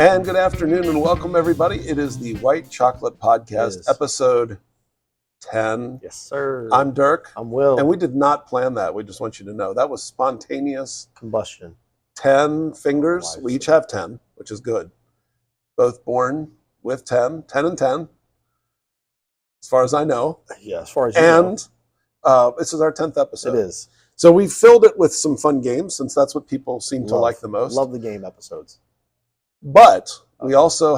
And good afternoon and welcome, everybody. It is the White Chocolate Podcast, episode 10. Yes, sir. I'm Dirk. I'm Will. And we did not plan that. We just want you to know. That was spontaneous. Combustion. 10 fingers. We each have 10, which is good. Both born with 10. 10 and 10, as far as I know. Yeah, as far as you know. And this is our 10th episode. It is. So we filled it with some fun games, since that's what people seem to like the most. Love the game episodes. But we also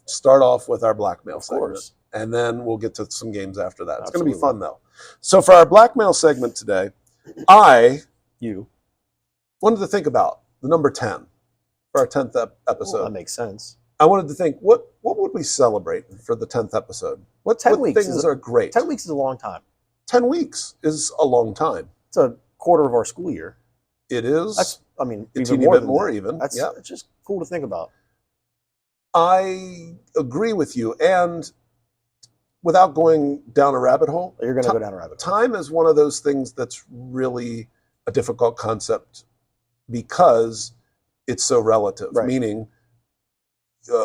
start off with our Blackmail segment. Of course. And then we'll get to some games after that. It's going Absolutely. to be fun, though. So for our Blackmail segment today, You wanted to think about the number 10 for our 10th episode. Well, that makes sense. I wanted to think, what would we celebrate for the 10th episode? What 10 weeks things are great? 10 weeks is a long time. 10 weeks is a long time. It's a quarter of our school year. It is. That's, I mean, a even teeny more bit than more that. even. That's Yeah. it's just cool to think about. I agree with you. And without going down a rabbit hole, You're going to go down a rabbit hole. time is one of those things that's really a difficult concept because it's so relative. Right. Meaning,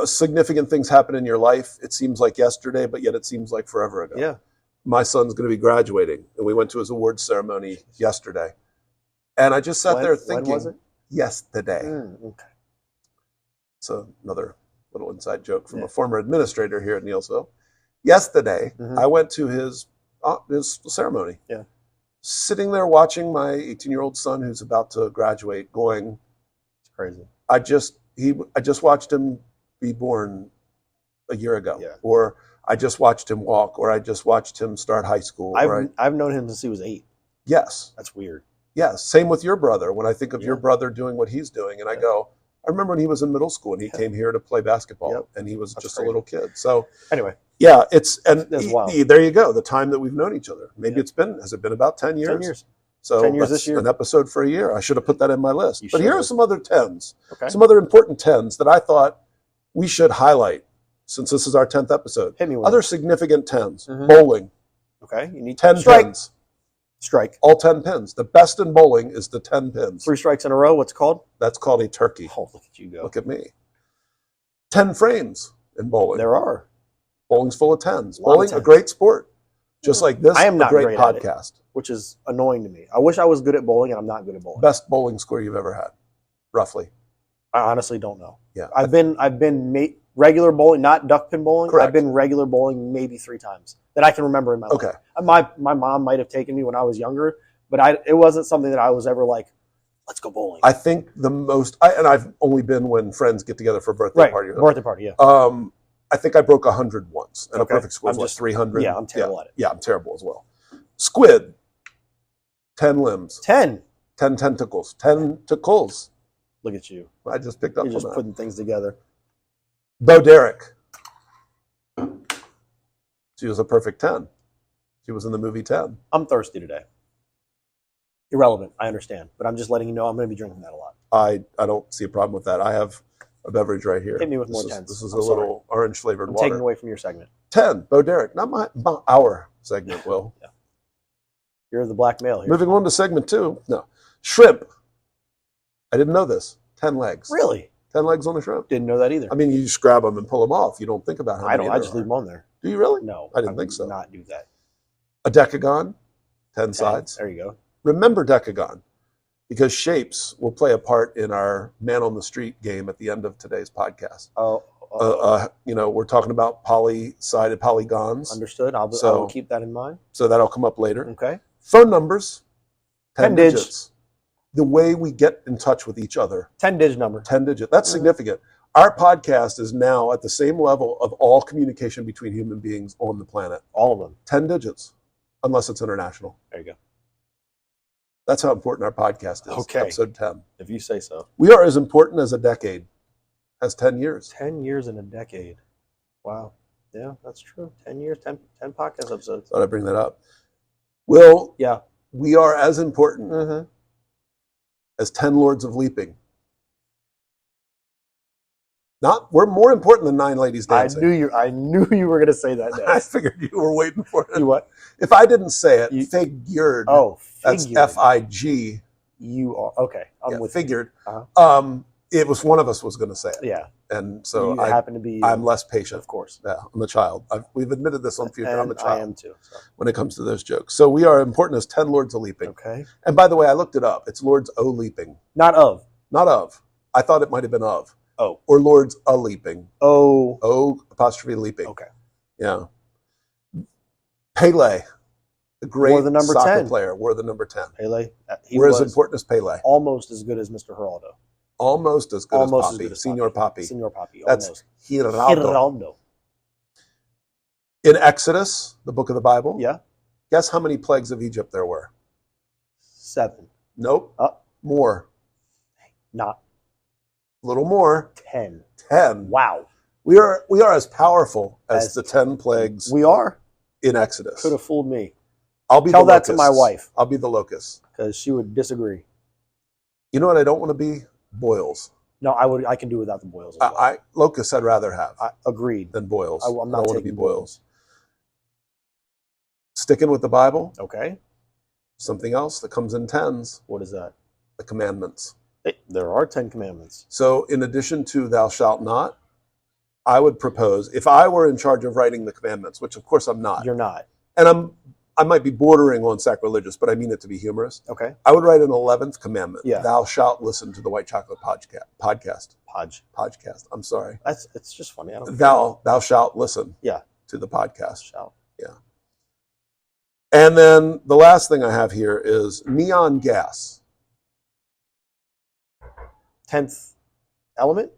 significant things happen in your life. It seems like yesterday, but yet it seems like forever ago. Yeah. My son's going to be graduating, and we went to his awards ceremony yesterday. And I just sat there thinking, when was it? yesterday. Okay. So another little inside joke from a former administrator here at Neilsville. Yesterday, I went to his ceremony. Yeah. Sitting there watching my 18-year-old son who's about to graduate going, It's crazy. I just watched him be born a year ago. Yeah. Or I just watched him walk, or I just watched him start high school. I've known him since he was 8. Yes. That's weird. Yes. Same with your brother. When I think of your Yeah. brother doing what he's doing, and I go, I remember when he was in middle school and he came here to play basketball, and he was just a little kid. So Anyway, yeah, That's wild. there you go. The time that we've known each other. Maybe has it been about 10 years? 10 years. So 10 years that's this year. an episode for a year. I should have put that in my list. You But should here are have. some other 10s, Okay. some other important 10s that I thought we should highlight since this is our 10th episode. Hit me with Other it. significant 10s. Mhm. Bowling, Okay. You need 10 strike. pins. Strike. All 10 pins. The best in bowling is the 10 pins. 3 strikes in a row. What's it called? That's called a turkey. Oh, look at you go. Look at me. 10 frames in bowling. There are. Bowling's full of 10s. A lot of Bowling, a 10s. great sport. Just like this, I am not a great great at it. podcast. Which is annoying to me. I wish I was good at bowling, and I'm not good at bowling. Best bowling score you've ever had, roughly. I honestly don't know. Yeah. I've been regular bowling, not duck pin bowling. Correct. I've been regular bowling maybe 3 times that I can remember in my Okay. life. My mom might have taken me when I was younger, but it wasn't something that I was ever like, let's go bowling. I think the most, and I've only been when friends get together for a birthday party. Birthday party, yeah. I think I broke 100 once, and Okay. a perfect score is I'm just 300. Yeah, I'm terrible at it. Yeah, I'm terrible as well. Squid, 10 limbs, 10. 10 tentacles, tentacles. Look at you. I just picked up You're on just that. putting things together. Bo Derek. She was a perfect 10. She was in the movie 10. I'm thirsty today. Irrelevant, I understand. But I'm just letting you know I'm going to be drinking that a lot. I don't see a problem with that. I have a beverage right here. Hit me with more 10s. This is I'm a sorry. little orange flavored I'm water. taking away from your segment. 10, Bo Derek. Not our segment, Will. Yeah. You're the blackmail here. Moving on to segment 2. No. Shrimp. I didn't know this. 10 legs. Really? 10 legs on a shrimp. Didn't know that either. I mean, you just grab them and pull them off. You don't think about how I many don't. I there just are. leave them on there. Do you really? No. I didn't think so. would not do that. A decagon. 10 sides. There you go. Remember decagon, because shapes will play a part in our man on the street game at the end of today's podcast. We're talking about poly-sided polygons. Understood. I will keep that in mind. So that'll come up later. Okay. Phone numbers. 10 digits. digits. The way we get in touch with each other. 10-digit number. 10 digit. That's significant. Our podcast is now at the same level of all communication between human beings on the planet. All of them. 10 digits, unless it's international. There you go. That's how important our podcast is. Okay. Episode 10. If you say so. We are as important as a decade, as 10 years. 10 years in a decade. Wow. Yeah, that's true. 10 years, 10 podcast episodes. Thought I'd bring that up. Will, Yeah. we are as important as 10 Lords of Leaping. We're more important than 9 ladies dancing. I knew you were going to say that next. I figured you were waiting for it. You what? If I didn't say it, figured. Oh, That's figured. FIG. You are okay. I'm Yeah, with figured. You. It was one of us was going to say it. Yeah. And so you happen to be. I'm less patient. Of course. Yeah, I'm a child. We've admitted this on future. I'm a child. I am too. So. When it comes to those jokes. So we are important as 10 Lords a Leaping. Okay. And by the way, I looked it up. It's Lords o Leaping. Not of. Not of. I thought it might have been of. Oh. Or Lords a Leaping. Oh. O apostrophe Leaping. Okay. Yeah. Pele, the great wore the number soccer 10. player, wore the number 10. Pele. We're as important as Pele. Almost as good as Mr. Geraldo. Almost as good Almost as Poppy. as good as Senor Poppy. Senor Poppy. That's almost. Geraldo. In Exodus, the book of the Bible, yeah. Guess how many plagues of Egypt there were? 7. Nope. More. Not. A little more. 10. 10. Wow. We are as powerful as the 10 plagues. We are. In Exodus. Could have fooled me. I'll be Tell the that to my wife. I'll be the locust. Because she would disagree. You know what I don't want to be? Boils. No, I would. I can do without the boils. As well. Locusts I'd rather have. Agreed. Than boils. I'm not I don't want to be boils. Sticking with the Bible. Okay. Something else that comes in 10s. What is that? The commandments. There are 10 commandments. So in addition to thou shalt not, I would propose, if I were in charge of writing the commandments, which of course I'm not. You're not. And I might be bordering on sacrilegious, but I mean it to be humorous. Okay. I would write an 11th commandment. Yeah. Thou shalt listen to the White Chocolate podcast. Podcast. I'm sorry. It's just funny. I don't Thou shalt listen. Yeah. To the podcast. Shall. Yeah. And then the last thing I have here is neon gas. 10th element?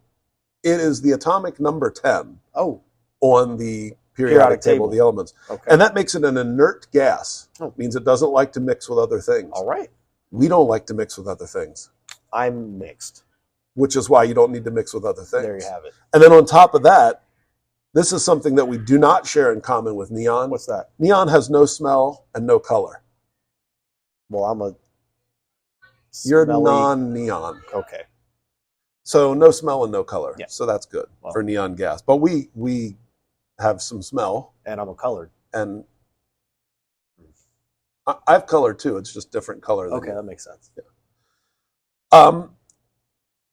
It is the atomic number 10. Oh. On the periodic table of the elements. Okay. And that makes it an inert gas. Oh. It means it doesn't like to mix with other things. All right. We don't like to mix with other things. I'm mixed. Which is why you don't need to mix with other things. There you have it. And then on top of that, this is something that we do not share in common with neon. What's that? Neon has no smell and no color. Well, I'm a You're non-neon. Okay. So no smell and no color. Yeah. So that's good for neon gas. But we have some smell. And I'm a colored. And I have color too. It's just different color. Okay, that makes sense. Yeah.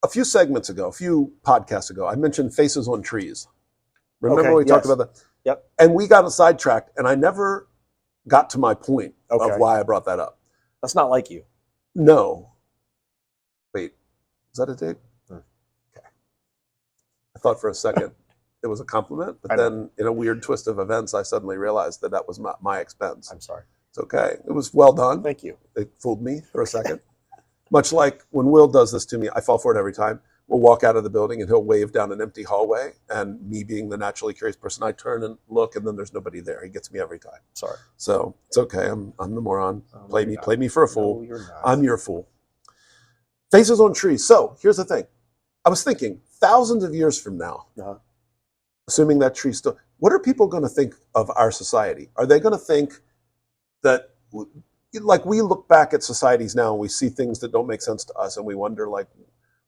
A few segments ago, a few podcasts ago, I mentioned faces on trees. Remember we talked about that? Yep. And we got sidetracked, and I never got to my point of why I brought that up. That's not like you. No. Wait, is that a dig? Okay. I thought for a second it was a compliment, but then in a weird twist of events, I suddenly realized that was my expense. I'm sorry. It's okay. It was well done. Thank you. It fooled me for a second. Much like when Will does this to me, I fall for it every time. We'll walk out of the building and he'll wave down an empty hallway, and me being the naturally curious person, I turn and look, and then there's nobody there. He gets me every time. Sorry. So it's okay. I'm the moron. Play me for a fool. No, you're not. I'm your fool. Faces on trees. So here's the thing. I was thinking, thousands of years from now, assuming that tree still, what are people going to think of our society? Are they going to think that, like, we look back at societies now and we see things that don't make sense to us, and we wonder, like,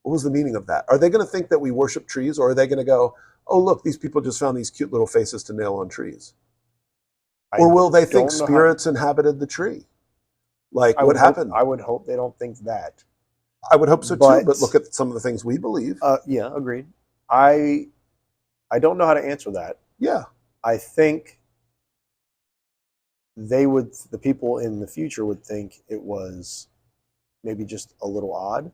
what was the meaning of that? Are they going to think that we worship trees, or are they going to go, oh, look, these people just found these cute little faces to nail on trees? Or will they think spirits inhabited the tree? Like, what happened? I would hope they don't think that. I would hope so too, but look at some of the things we believe. Yeah, agreed. I don't know how to answer that. Yeah. I think the people in the future would think it was maybe just a little odd.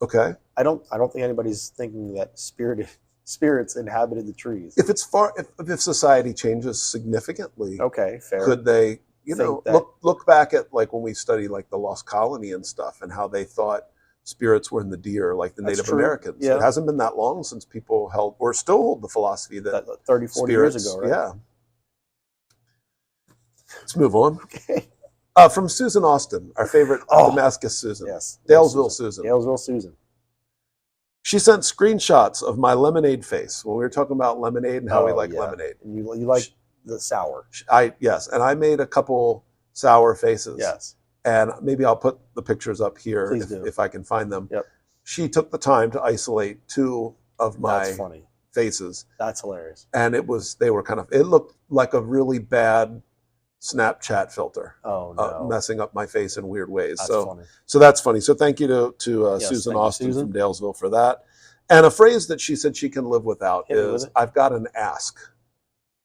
Okay. I don't think anybody's thinking that spirits inhabited the trees. If society changes significantly, okay, fair. Could they, look back at, like, when we study, like, the Lost Colony and stuff, and how they thought spirits were in the deer, like the Native Americans. Yeah. It hasn't been that long since people held, or still hold, the philosophy that 30, 40 years ago, right? Yeah. Let's move on. Okay. From Susan Austin, our favorite Damascus Susan. Yes. Dalesville Susan. Dalesville Susan. She sent screenshots of my lemonade face. Well, we were talking about lemonade and how we like lemonade. And you like the sour. Yes, and I made a couple sour faces. Yes. And maybe I'll put the pictures up here if I can find them. Yep. She took the time to isolate two of my faces. That's hilarious. And it looked like a really bad Snapchat filter. Oh, no. Messing up my face in weird ways. That's funny. So that's funny. So thank you to Susan Austin from Dalesville for that. And a phrase that she said she can live without is, I've got an ask.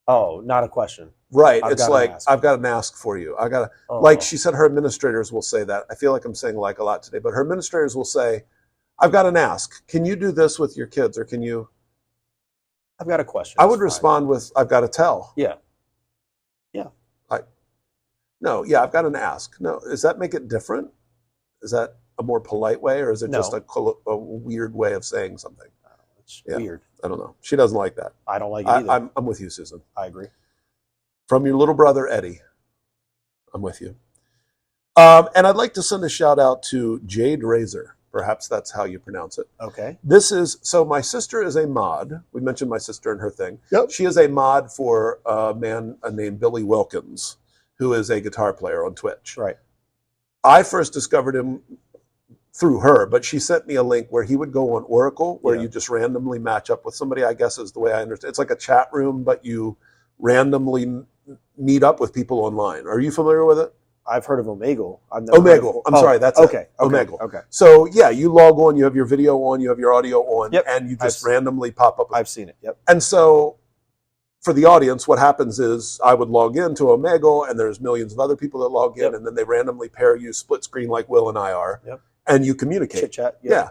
Oh, not a question. Right. It's like, I've got an ask for you. I got to, like she said, her administrators will say that. I feel like I'm saying like a lot today, but her administrators will say, I've got an ask. Can you do this with your kids? Or can you? I've got a question. I would respond with, I've got to tell. Yeah. Yeah. No, yeah, I've got an ask. No, does that make it different? Is that a more polite way, or is it just a weird way of saying something? It's weird. I don't know. She doesn't like that. I don't like it either. I'm with you, Susan. I agree. From your little brother, Eddie. I'm with you. And I'd like to send a shout out to Jade Razor. Perhaps that's how you pronounce it. Okay. So my sister is a mod. We mentioned my sister and her thing. Yep. She is a mod for a man named Billy Wilkins, who is a guitar player on Twitch. Right. I first discovered him through her, but she sent me a link where he would go on Oracle, where you just randomly match up with somebody, I guess is the way I understand. It's like a chat room, but you randomly meet up with people online. Are you familiar with it? I've heard of Omegle. Omegle. I'm sorry, that's okay. It. Omegle. Okay. So yeah, you log on, you have your video on, you have your audio on, and you just randomly pop up. I've seen it. Yep. And so for the audience, what happens is I would log into Omegle, and there's millions of other people that log in, and then they randomly pair you split screen like Will and I are, and you communicate. Chit chat. Yeah.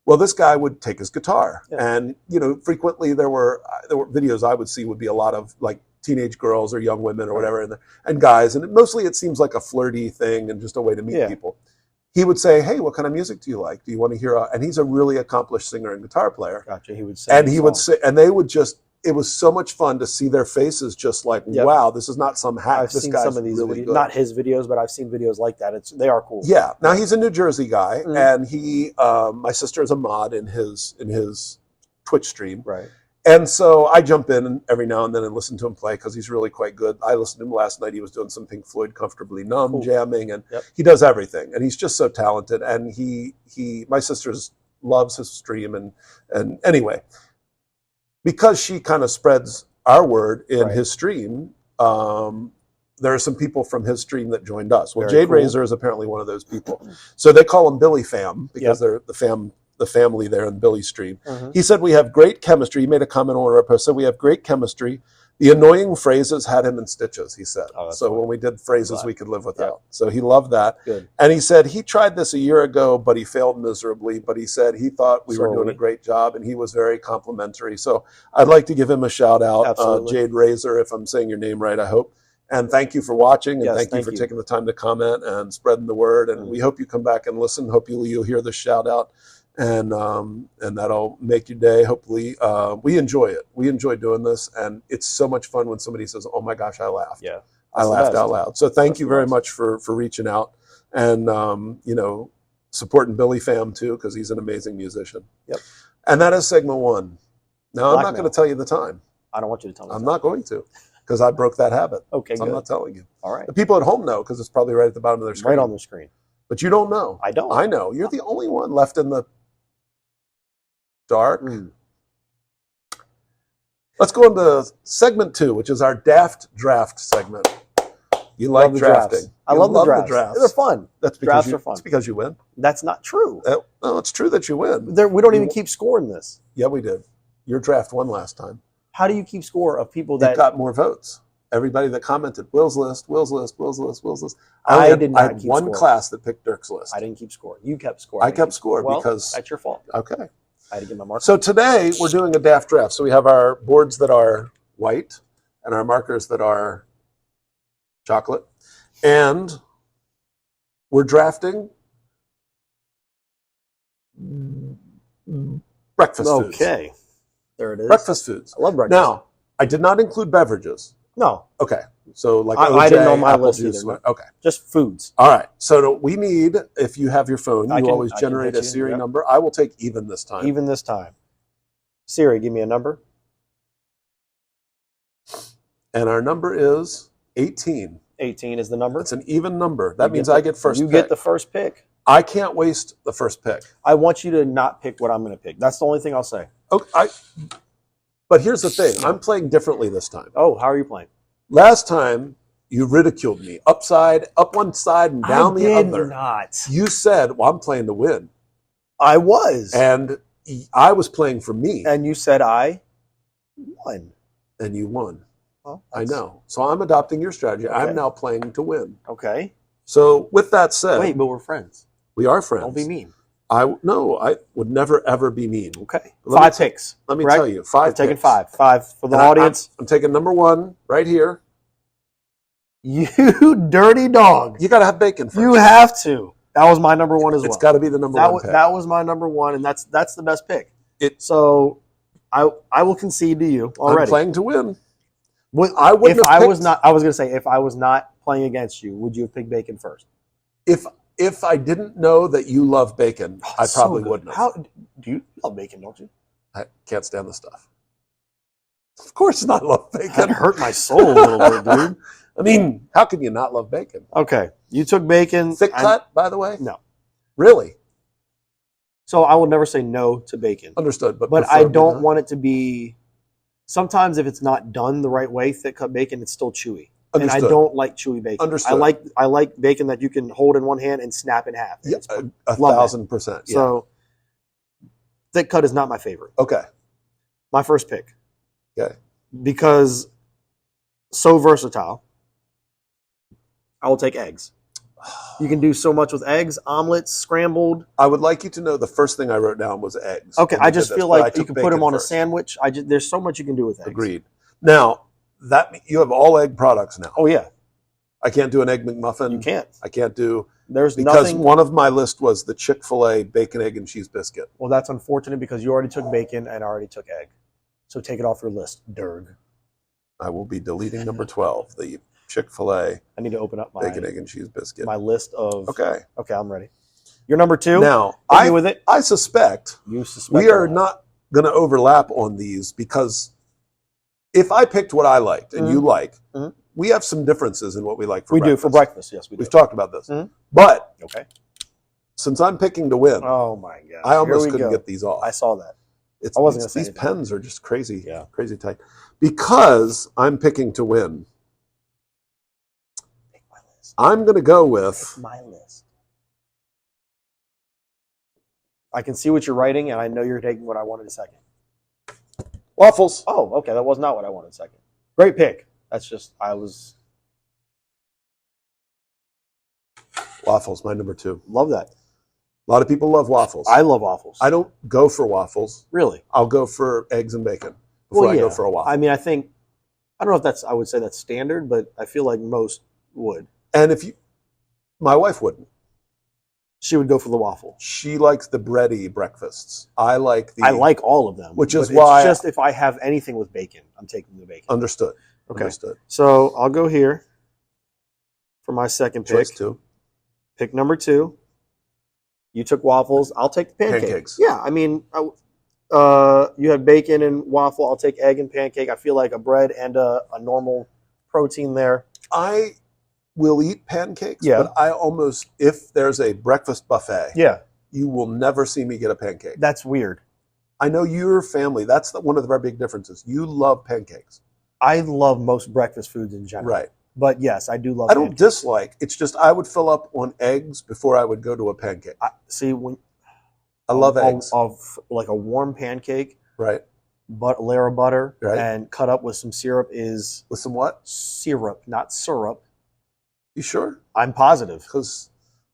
Well, this guy would take his guitar, and frequently there were videos I would see would be a lot of like teenage girls or young women or whatever, and guys, and mostly it seems like a flirty thing and just a way to meet people. He would say, "Hey, what kind of music do you like? Do you want to hear?" And he's a really accomplished singer and guitar player. Gotcha. He would say, and he would say, and they would just. It was so much fun to see their faces, just like, wow, this is not some hack. I've seen some of these really videos, not his videos, but I've seen videos like that. They are cool. Yeah. Now he's a New Jersey guy, and he, my sister is a mod in his Twitch stream, right? And so I jump in every now and then and listen to him play because he's really quite good. I listened to him last night. He was doing some Pink Floyd Comfortably Numb jamming, and he does everything. And he's just so talented. And my sister loves his stream. And anyway, because she kind of spreads our word in his stream, there are some people from his stream that joined us. Well, Jade Razor is apparently one of those people. So they call him Billy Fam because they're the family there in Billy's stream. He said, we have great chemistry. He made a comment on one of our posts. Said, we have great chemistry. The annoying phrases had him in stitches, he said. So when we did phrases we could live without. So he loved that. Good. And he said he tried this a year ago, but he failed miserably. But he said he thought we were doing a great job, and he was very complimentary. So I'd like to give him a shout out, Jade Razor, if I'm saying your name right, I hope. And thank you for watching, and thank you for taking the time to comment and spreading the word. And we hope you come back and listen. Hope you'll hear the shout out. And that'll make your day. Hopefully, we enjoy it. We enjoy doing this, and it's so much fun when somebody says, "Oh my gosh, I laughed." Yeah, I laughed out loud. So thank you very much for reaching out and supporting Billy Fam too, because he's an amazing musician. Yep. And that is segment one. Now I'm not going to tell you the time. I don't want you to tell me. I'm not going to, because I broke that habit. Okay, so I'm not telling you. All right. The people at home know, because it's probably right at the bottom of their screen. Right on the screen. But you don't know. I don't. I know. You're the only one left in the dark. Let's go into segment 2, which is our daft draft segment. You like drafting. I love the drafts. They're fun. That's because drafts are fun. It's because you win. That's not true. No, it's true that you win. We don't even keep score in this. Yeah, we did. Your draft won last time. How do you keep score of people that got more votes? Everybody that commented, Will's list, Will's list, Will's list, Will's list. I did not keep one class that picked Dirk's list. I didn't keep score. You kept score. I kept score because that's your fault. Okay. I had to get my marker. So today we're doing a daft draft. So we have our boards that are white and our markers that are chocolate. And we're drafting breakfast foods. Okay. There it is. Breakfast foods. I love breakfast. Now, I did not include beverages. No. Okay. So like I didn't know my list juice, either. Okay. Just foods. All right. So we need, if you have your phone, you always generate a Siri number. I will take even this time. Even this time. Siri, give me a number. And our number is 18. 18 is the number. It's an even number. That means I get first pick. You get the first pick. I can't waste the first pick. I want you to not pick what I'm going to pick. That's the only thing I'll say. Okay. But here's the thing. I'm playing differently this time. Oh, how are you playing? Last time, you ridiculed me. Up one side and down the other. Not. You said, well, I'm playing to win. I was. And I was playing for me, And you said I won. and you won. Well, I know. So I'm adopting your strategy. Okay. I'm now playing to win. Okay. So with that said, Wait, but we're friends. we are friends. Don't be mean. I would never ever be mean. Okay. Let 5 me picks. Let me correct? tell you, 5 We're taking picks. 5. 5 for the And audience. I'm taking number 1 right here. You dirty dog. You got to have bacon first. You have to. That was my number 1 as well. It's got to be the number 1 pick. That was my number 1, and that's the best pick. So I will concede to you already. I'm playing to win. I was going to say, if I was not playing against you, would you have picked bacon first? If I didn't know that you love bacon, I probably wouldn't have. How do you love bacon? Don't you? I can't stand the stuff. Of course not love bacon. That hurt my soul a little bit, dude. I mean, how can you not love bacon? Okay, you took bacon. Thick cut, by the way? No. Really? So I will never say no to bacon. Understood. But I don't want it to be. Sometimes if it's not done the right way, thick cut bacon, it's still chewy. Understood. And I don't like chewy bacon. Understood. I like bacon that you can hold in one hand and snap in half. Yeah, 1,000%. Yeah. So thick cut is not my favorite. Okay. My first pick. Okay. Because so versatile, I will take eggs. You can do so much with eggs, omelets, scrambled. I would like you to know the first thing I wrote down was eggs. Okay, I just feel like you can put them on first. a sandwich. There's so much you can do with eggs. Agreed. Now, that you have all egg products now. Oh yeah. I can't do an egg McMuffin. You can't. I can't do There's because nothing. one of my list was the Chick-fil-A bacon, egg, and cheese biscuit. Well, that's unfortunate because you already took bacon and I already took egg. So take it off your list, Dirk. I will be deleting number 12, the Chick-fil-A I need to open up my bacon, egg, and cheese biscuit. my list of. Okay. Okay, I'm ready. You're number 2. Now, Hit me with it. I suspect You suspect we are that. not going to overlap on these because if I picked what I liked and you like, we have some differences in what we like for We breakfast. do for breakfast. Yes, we do. We've talked about this. Mhm. But Okay. since I'm picking to win, Oh my god. I almost Here we couldn't go. get these off. I saw that. It's, I wasn't gonna say these anything. pens are just crazy, Yeah. crazy tight. Because I'm picking to win, Pick my list. I'm going to go with Pick my list. I can see what you're writing, and I know you're taking what I wanted a second. waffles. Oh, okay. That was not what I wanted a second. Great pick. That's just Waffles, my number 2. love that. A lot of people love waffles. I love waffles. I don't go for waffles. Really. I'll go for eggs and bacon before I go for a waffle. I mean, I don't know if I would say that's standard, but I feel like most would. And my wife wouldn't. She would go for the waffle. She likes the bready breakfasts. I like all of them. Which is but why it's just if I have anything with bacon, I'm taking the bacon. Understood. Okay. Understood. So I'll go here for my second pick. Choice 2. Pick number 2. You took waffles. I'll take the pancakes. Yeah, I mean, you had bacon and waffle. I'll take egg and pancake. I feel like a bread and a normal protein there. I will eat pancakes, Yeah. but I almost, if there's a breakfast buffet, Yeah, you will never see me get a pancake. that's weird. I know your family, that's one of our big differences. You love pancakes. I love most breakfast foods in general. Right. But yes, I do love I don't pancakes. dislike. It's just I would fill up on eggs before I would go to a pancake. See, when I love eggs. Of like a warm pancake, Right. but a layer of butter Right. and cut up with some syrup is With some what? syrup, not syrup. You sure? I'm positive. Because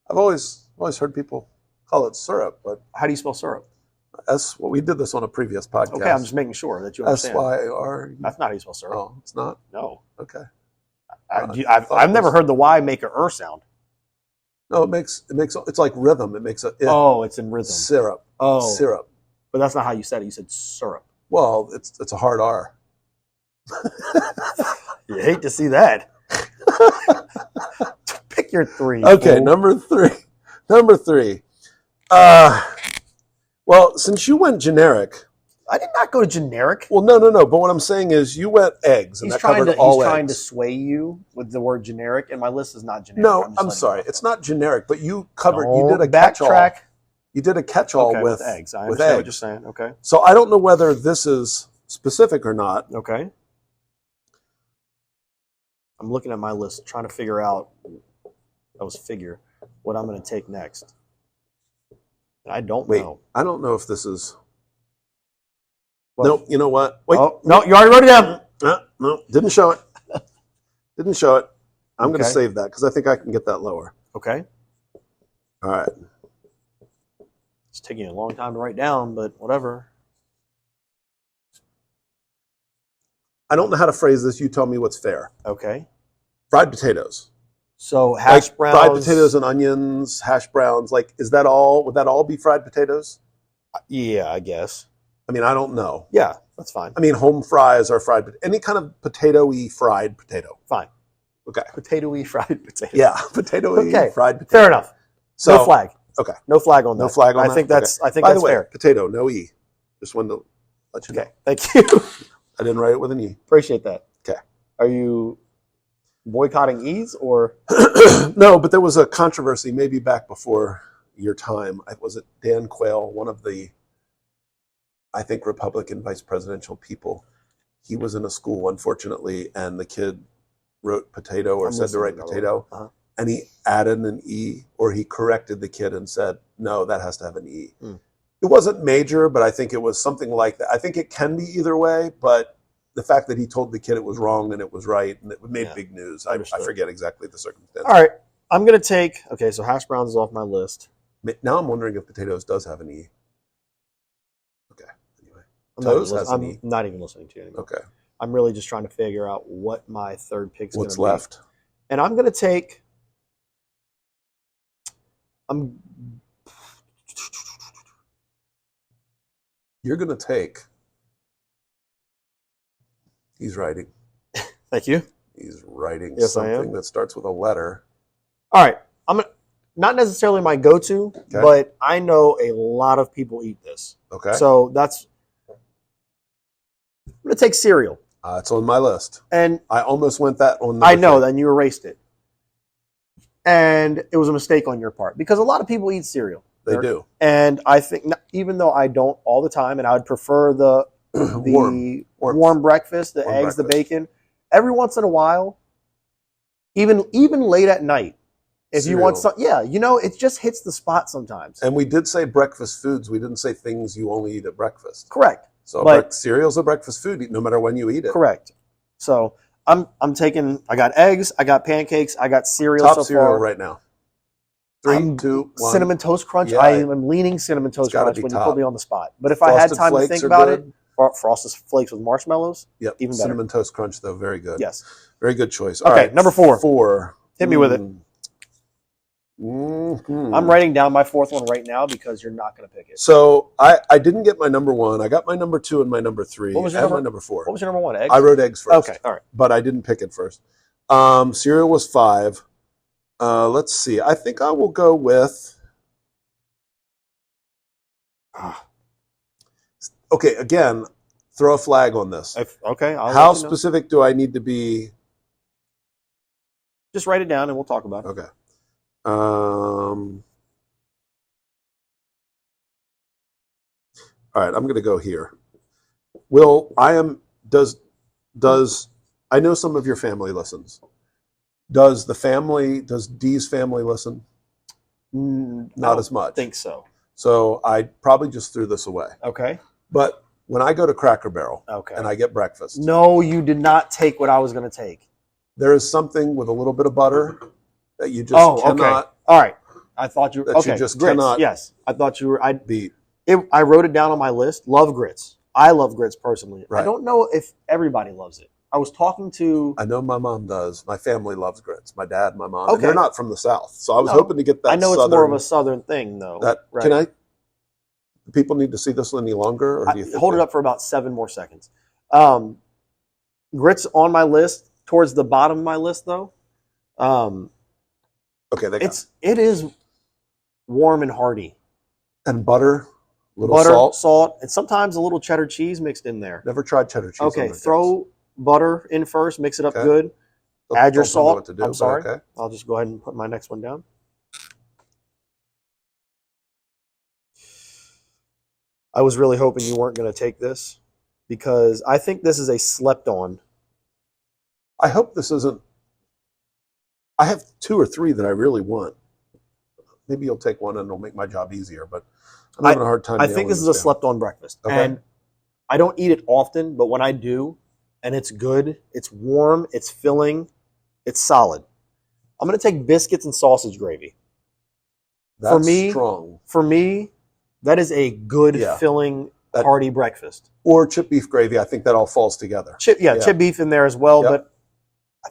I've always heard people call it syrup, but How do you spell syrup? we did this on a previous podcast. Okay, I'm just making sure that you understand. SYR. That's not how you spell syrup. Oh, it's not? No. Okay. I've never heard the Y make a syund. No, it's like rhythm. It makes a Oh, it's in rhythm. syrup. Oh, Syrup. but that's not how you said it. You said syrup. Well, it's a hard R. You hate to see that. Pick your 3. Okay, fool. number 3. Number 3. Well, since you went generic. I did not go to generic. Well, no. But what I'm saying is you went eggs, and He's that trying covered to all trying to eggs. sway you with the word generic, and my list is not generic. No, just I'm letting sorry. you know. It's not generic, but you covered. Don't You did a catch-all. backtrack. You did a catch-all Okay, with eggs. I with understand what eggs. you're saying. Okay. So I don't know whether this is specific or not. Okay. I'm looking at my list, trying to figure out. What I'm going to take next. I don't Wait, know. I don't know if this is. What? Nope. You know what? Wait. Oh, no, you already wrote it down. No, didn't show it. Didn't show it. I'm going to Okay. save that because I think I can get that lower. Okay. All right. It's taking a long time to write down, but whatever. I don't know how to phrase this. You tell me what's fair. Okay. Fried potatoes. So hash like browns. fried potatoes and onions, hash browns. Like, is that all? Would that all be fried potatoes? Yeah, I guess. I mean, I don't know. Yeah, that's fine. I mean, home fries are fried. Any kind of potato-y fried potato. Fine. Okay. Potato-y fried potato. Yeah, potato-y fried potato. Fair enough. So, no flag. Okay. No flag on that. No flag on that? I think that's By the way, fair. potato, no E. Just wanted to let you know. Okay. Thank you. I didn't write it with an E. Appreciate that. Okay. Are you boycotting E's or? No, but there was a controversy maybe back before your time. Was it Dan Quayle, one of the, I think, Republican vice presidential people? He was in a school, unfortunately, and the kid wrote potato or said to write potato, and he added an E, or he corrected the kid and said, no, that has to have an E. It wasn't major, but I think it was something like that. I think it can be either way, but the fact that he told the kid it was wrong and it was right, and it made big news. I forget exactly the circumstance. All right. I'm going to take, okay, so hash browns is off my list. Now I'm wondering if potatoes does have an E. Okay. Anyway. I'm not even listening to you anymore. Okay. I'm really just trying to figure out what my third pick's going to be. What's left? And I'm going to take, You're going to take, he's writing. Thank you. He's writing Yes, I am. something that starts with a letter. All right. Not necessarily my go-to, but I know a lot of people eat this. Okay. So I'm going to take cereal. It's on my list. And I almost went that on. I know, then you erased it. And it was a mistake on your part because a lot of people eat cereal. They do. And I think, even though I don't all the time, and I would prefer the warm breakfast, the eggs, the bacon, every once in a while, even late at night, if you want some, it just hits the spot sometimes. And we did say breakfast foods. We didn't say things you only eat at breakfast. Correct. So cereal's a breakfast food, no matter when you eat it. Correct. So I'm taking, I got eggs, I got pancakes, I got cereal Top so cereal far. right now. 3, 2, 1. Cinnamon Toast Crunch. Yeah, I am leaning Cinnamon Toast Crunch when you put me on the spot. But if I had time to think about it, Frosted Flakes with marshmallows, yep. Even better. Cinnamon Toast Crunch, though, very good. Yes. Very good choice. All right, number 4. 4. Hit me with it. Mm-hmm. I'm writing down my 4th one right now because you're not going to pick it. So I didn't get my number 1. I got my number 2 and my number 3. What was your my number 4. What was your number 1? Eggs? I wrote eggs first. Okay, all right. But I didn't pick it first. Cereal was 5. Let's see. I think I will go with. Okay, again, throw a flag on this. Okay. How specific do I need to be? Just write it down and we'll talk about it. Okay. All right, I'm going to go here. Does I know some of your family listens. Does Dee's family listen? Not as much. I think so. So I probably just threw this away. Okay. But when I go to Cracker Barrel and I get breakfast. No, you did not take what I was going to take. There is something with a little bit of butter that you just cannot. Okay. All right. I thought you were. You just grits, cannot. Yes. I thought you were. Beat. I wrote it down on my list. Love grits. I love grits personally. Right. I don't know if everybody loves it. I was talking to. I know my mom does. My family loves grits. My dad, my mom. Okay. And they're not from the South, so I was hoping to get that. I know it's more of a Southern thing, though. Right. Can I? Do people need to see this any longer, or do you think hold it up for about 7 more seconds? Grits on my list, towards the bottom of my list, though. Okay, it is warm and hearty. And butter, salt, and sometimes a little cheddar cheese mixed in there. Never tried cheddar cheese. Okay, throw butter in first, mix it up good. Add your salt. I'm sorry. Okay. I'll just go ahead and put my next one down. I was really hoping you weren't going to take this because I think this is a slept on. I hope this isn't. I have 2 or 3 that I really want. Maybe you'll take one and it'll make my job easier, but I'm having a hard time. I think this is a slept on breakfast. Okay. And I don't eat it often, but when I do, and it's good, it's warm, it's filling, it's solid. I'm going to take biscuits and sausage gravy. That's strong. For me, that is a good filling hearty breakfast. Or chip beef gravy. I think that all falls together. Chip beef in there as well, but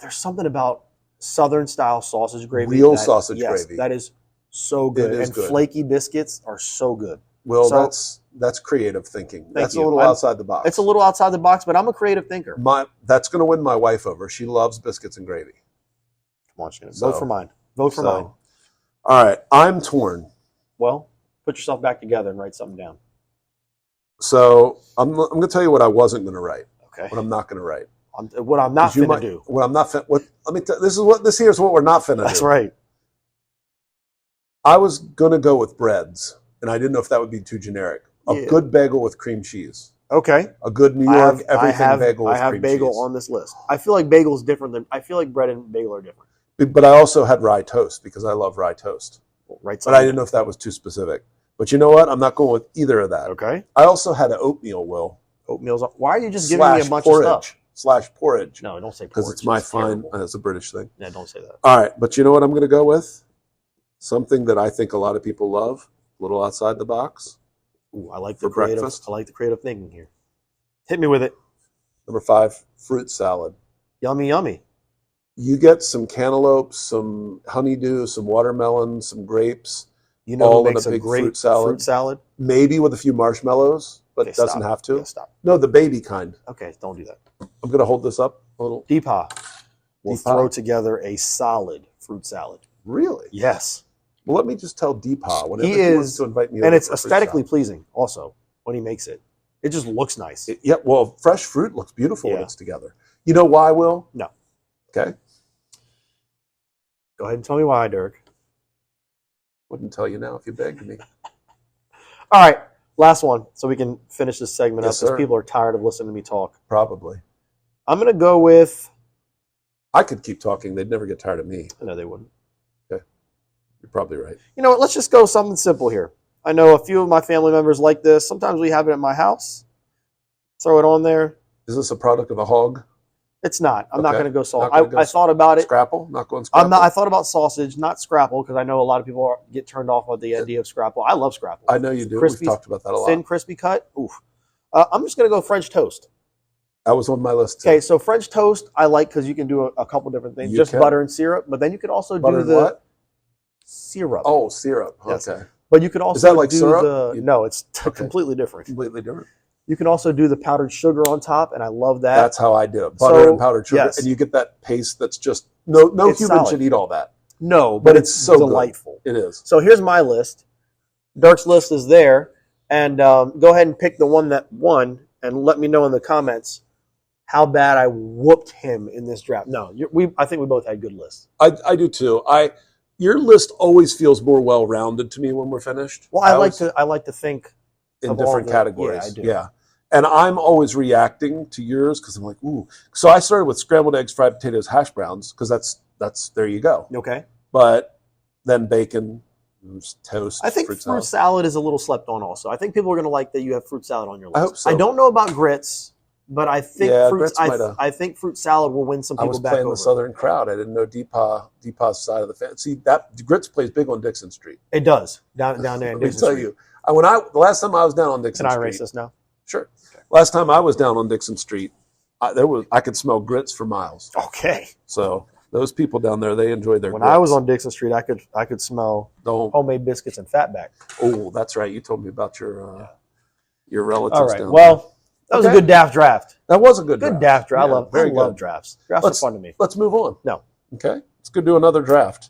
there's something about Southern style sausage gravy. Real sausage gravy. That is so good. And good. Flaky biscuits are so good. Well, that's creative thinking. That's a little outside the box. It's a little outside the box, but I'm a creative thinker. That's going to win my wife over. She loves biscuits and gravy. Come on, Shannon. Vote for mine. Vote for mine. All right. I'm torn. Well, put yourself back together and write something down. So I'm going to tell you what I wasn't going to write. Okay. What I'm not going to write. What I'm not going to do. What I'm not. Let me. This here's what we're not going to do. That's right. I was going to go with breads, and I didn't know if that would be too generic. A good bagel with cream cheese. Okay. A good New York bagel with cream cheese. I have bagel on this list. I feel like bagel is different than. I feel like bread and bagel are different. But I also had rye toast because I love rye toast. Right. But I didn't know if that was too specific. But you know what? I'm not going with either of that. Okay. I also had an oatmeal, Will. Oatmeal's. Why are you just giving me a bunch of stuff? /porridge. No, don't say porridge. Because it's my fine. It's a British thing. Yeah, don't say that. All right. But you know what I'm going to go with? Something that I think a lot of people love. A little outside the box. Ooh, I like the creative. I like the creative thinking here. Hit me with it. Number 5, fruit salad. Yummy, yummy. You get some cantaloupe, some honeydew, some watermelon, some grapes. You know all who makes in a big a great fruit salad. Maybe with a few marshmallows, but it doesn't have to. Yeah, stop. No, the baby kind. Okay, don't do that. I'm going to hold this up a little. Deepa will throw together a solid fruit salad. Really? Yes. Well, let me just tell Deepa whenever he wants to invite me over. And it's aesthetically pleasing also when he makes it. It just looks nice. Well, fresh fruit looks beautiful when it's together. You know why, Will? No. Okay. Go ahead and tell me why, Dirk. Wouldn't tell you now if you begged me. All right. Last one so we can finish this segment up because people are tired of listening to me talk. Probably. I'm going to go with... I could keep talking. They'd never get tired of me. No, they wouldn't. Okay. You're probably right. You know what? Let's just go something simple here. I know a few of my family members like this. Sometimes we have it at my house. Throw it on there. Is this a product of a hog? It's not. I'm not going to go salt. I thought about it. Scrapple? Not going scrapple? I thought about sausage, not scrapple, because I know a lot of people get turned off by the idea of scrapple. I love scrapple. I know you do. We've talked about that a lot. Thin, crispy cut. Oof. I'm just going to go French toast. That was on my list too. Okay, so French toast I like because you can do a couple different things. Just butter and syrup, but then you could also do the what? Syrup. Oh, syrup. Yes. Okay. But you could also Is that like do syrup? No, it's completely different. Completely different. You can also do the powdered sugar on top, and I love that. That's how I do it. Butter and powdered sugar. Yes. And you get that paste that's just, no human should eat all that. No, but it's so delightful. Good. It is. So here's my list. Dirk's list is there. And go ahead and pick the one that won, and let me know in the comments how bad I whooped him in this draft. No, I think we both had good lists. I do too. Your list always feels more well-rounded to me when we're finished. Well, I like to think in different categories. Yeah, I do. Yeah. And I'm always reacting to yours because I'm like, ooh. So I started with scrambled eggs, fried potatoes, hash browns because that's there you go. Okay. But then bacon, toast. I think fruit salad is a little slept on also. I think people are going to like that you have fruit salad on your list. I hope so. I don't know about grits, but I think I think fruit salad will win some people back over. I was playing the Southern crowd. I didn't know Deepa's side of the family. See, that grits plays big on Dixon Street. It does down there in Dixon Street. Let me tell you, the last time I was down on Dixon Street. Can I erase this now? Sure. Okay. Last time I was down on Dixon Street, I could smell grits for miles. Okay. So those people down there, they enjoyed their grits. When I was on Dixon Street, I could smell homemade biscuits and fatback. Oh, that's right. You told me about your relatives. All right. Down Well, that was a good draft. That was a good draft. I love drafts. Drafts are fun to me. Let's move on. No. Okay. Let's go do another draft.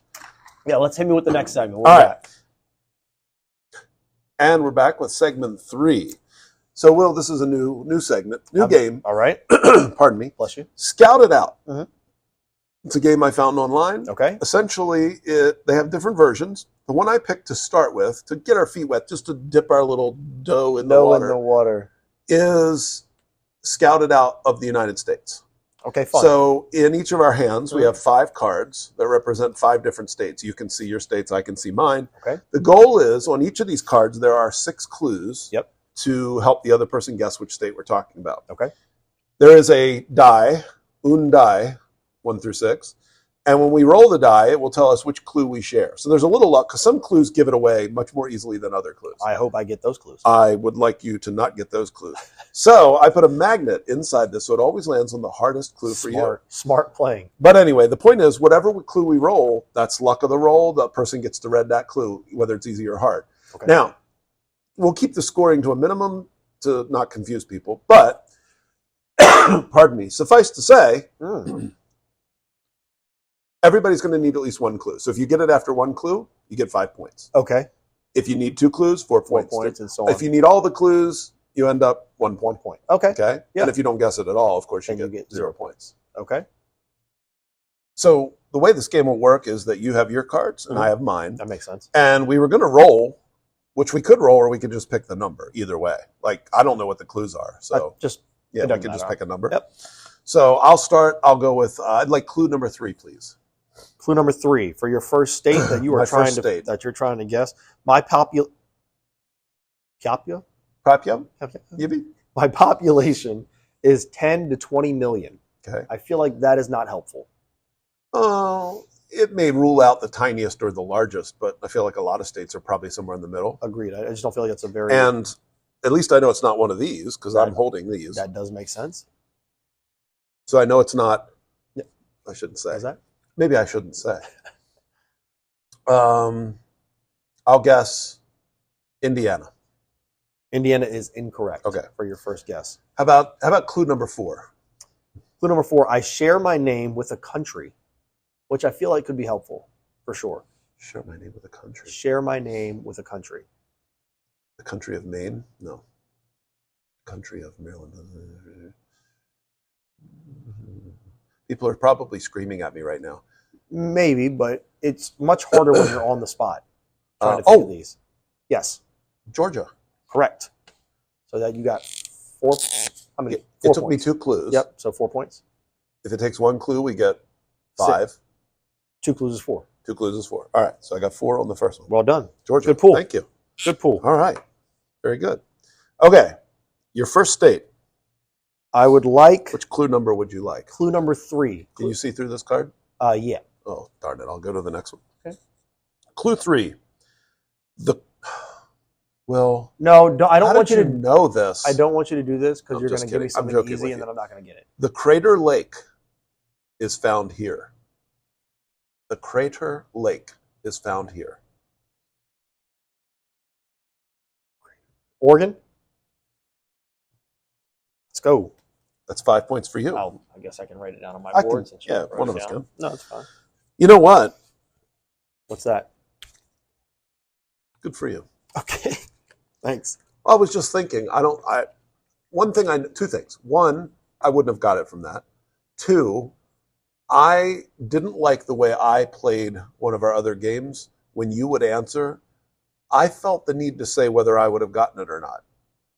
Yeah, let's hit me with the next segment. All right. And we're back with segment 3. So, Will, this is a new segment, new game. All right. Pardon me. Bless you. Scout It Out. Mm-hmm. It's a game I found online. Okay. Essentially, they have different versions. The one I picked to start with, to get our feet wet, just to dip our little dough in the water, is Scout It Out of the United States. Okay, fine. So in each of our hands, we have 5 cards that represent 5 different states. You can see your states, I can see mine. Okay. The goal is, on each of these cards, there are 6 clues to help the other person guess which state we're talking about. Okay. There is a die, un die, 1 through 6. And when we roll the die, it will tell us which clue we share. So there's a little luck, because some clues give it away much more easily than other clues. I hope I get those clues. I would like you to not get those clues. So I put a magnet inside this, so it always lands on the hardest clue for you. Smart playing. But anyway, the point is, whatever clue we roll, that's luck of the roll. The person gets to read that clue, whether it's easy or hard. Okay. Now, we'll keep the scoring to a minimum to not confuse people. But, pardon me, suffice to say, everybody's going to need at least one clue. So if you get it after one clue, you get 5 points. Okay. If you need 2 clues, 4 points. 4 points and so on. If you need all the clues, you end up 1 point. 1 point. Okay. Okay? Yeah. And if you don't guess it at all, of course, you get 0 points. Okay. So the way this game will work is that you have your cards and I have mine. That makes sense. And we were going to roll, which we could roll, or we could just pick the number. Either way. Like, I don't know what the clues are. So we could just pick a number. Yep. So I'll start. I'll go with, I'd like clue number 3, please. Clue number 3 for your first state that you are trying to guess. My population is 10 to 20 million. Okay. I feel like that is not helpful. Oh, it may rule out the tiniest or the largest, but I feel like a lot of states are probably somewhere in the middle. Agreed. I just don't feel like it's a very... And at least I know it's not one of these, because I'm holding these. That does make sense. So I know it's not... Yeah, I shouldn't say. Is that? Maybe I shouldn't say. I'll guess Indiana. Indiana is incorrect. Okay. For your first guess. How about clue number 4? Clue number 4, I share my name with a country, which I feel like could be helpful, for sure. Share my name with a country. Share my name with a country. The country of Maine? No. Country of Maryland. People are probably screaming at me right now. Maybe, but it's much harder when you're on the spot trying to think of these. Yes. Georgia. Correct. So that you got 4. How many? It took me 2 clues. Yep. So 4 points. If it takes 1 clue, we get 5. 6. 2 clues is 4. 2 clues is 4. All right. So I got 4 on the first one. Well done. Georgia. Good pull. Thank you. Good pull. All right. Very good. Okay. Your first state. I would like... Which clue number would you like? Clue number 3. Can you see through this card? Yeah. Oh, darn it. I'll go to the next one. Okay. Clue 3. Well, no, I don't want you to know this. I don't want you to do this because you're going to give me something easy and then I'm not going to get it. The crater lake is found here. The crater lake is found here. Oregon? Let's go. That's 5 points for you. I guess I can write it down on my board. Yeah, one of us can. No, it's fine. You know what? What's that? Good for you. Okay. Thanks. I was just thinking, two things. One, I wouldn't have got it from that. 2, I didn't like the way I played one of our other games. When you would answer, I felt the need to say whether I would have gotten it or not.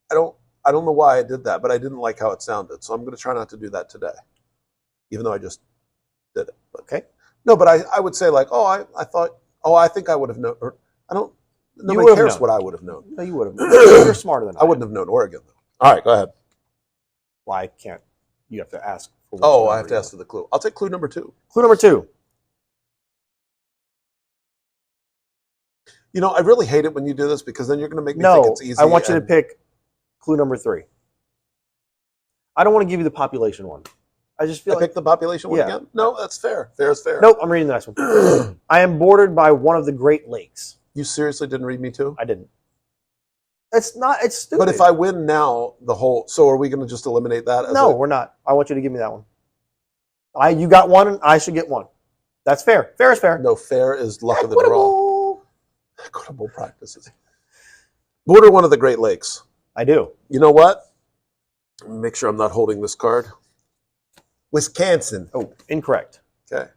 I don't know why I did that, but I didn't like how it sounded. So I'm going to try not to do that today, even though I just did it. But, okay. No, but I would say like, I think I would have known. Or I don't. Nobody cares what I would have known. No, you would have known. You're smarter than I. I wouldn't have known Oregon, though. All right, go ahead. Well, I can't. You have to ask. I have to ask for the clue. I'll take clue number 2. Clue number 2. You know, I really hate it when you do this because then you're going to make me think it's easy. I want you to pick clue number 3. I don't want to give you the population one. I just feel pick the population one again? No, that's fair. Fair is fair. Nope, I'm reading the next one. I am bordered by one of the Great Lakes. You seriously didn't read me too? I didn't. It's stupid. But if I win now, so are we going to just eliminate that? No, we're not. I want you to give me that one. You got one, and I should get one. That's fair. Fair is fair. No, fair is luck of the draw. Equitable practices. Border one of the Great Lakes. I do. You know what? Make sure I'm not holding this card. Wisconsin. Oh, incorrect. Okay.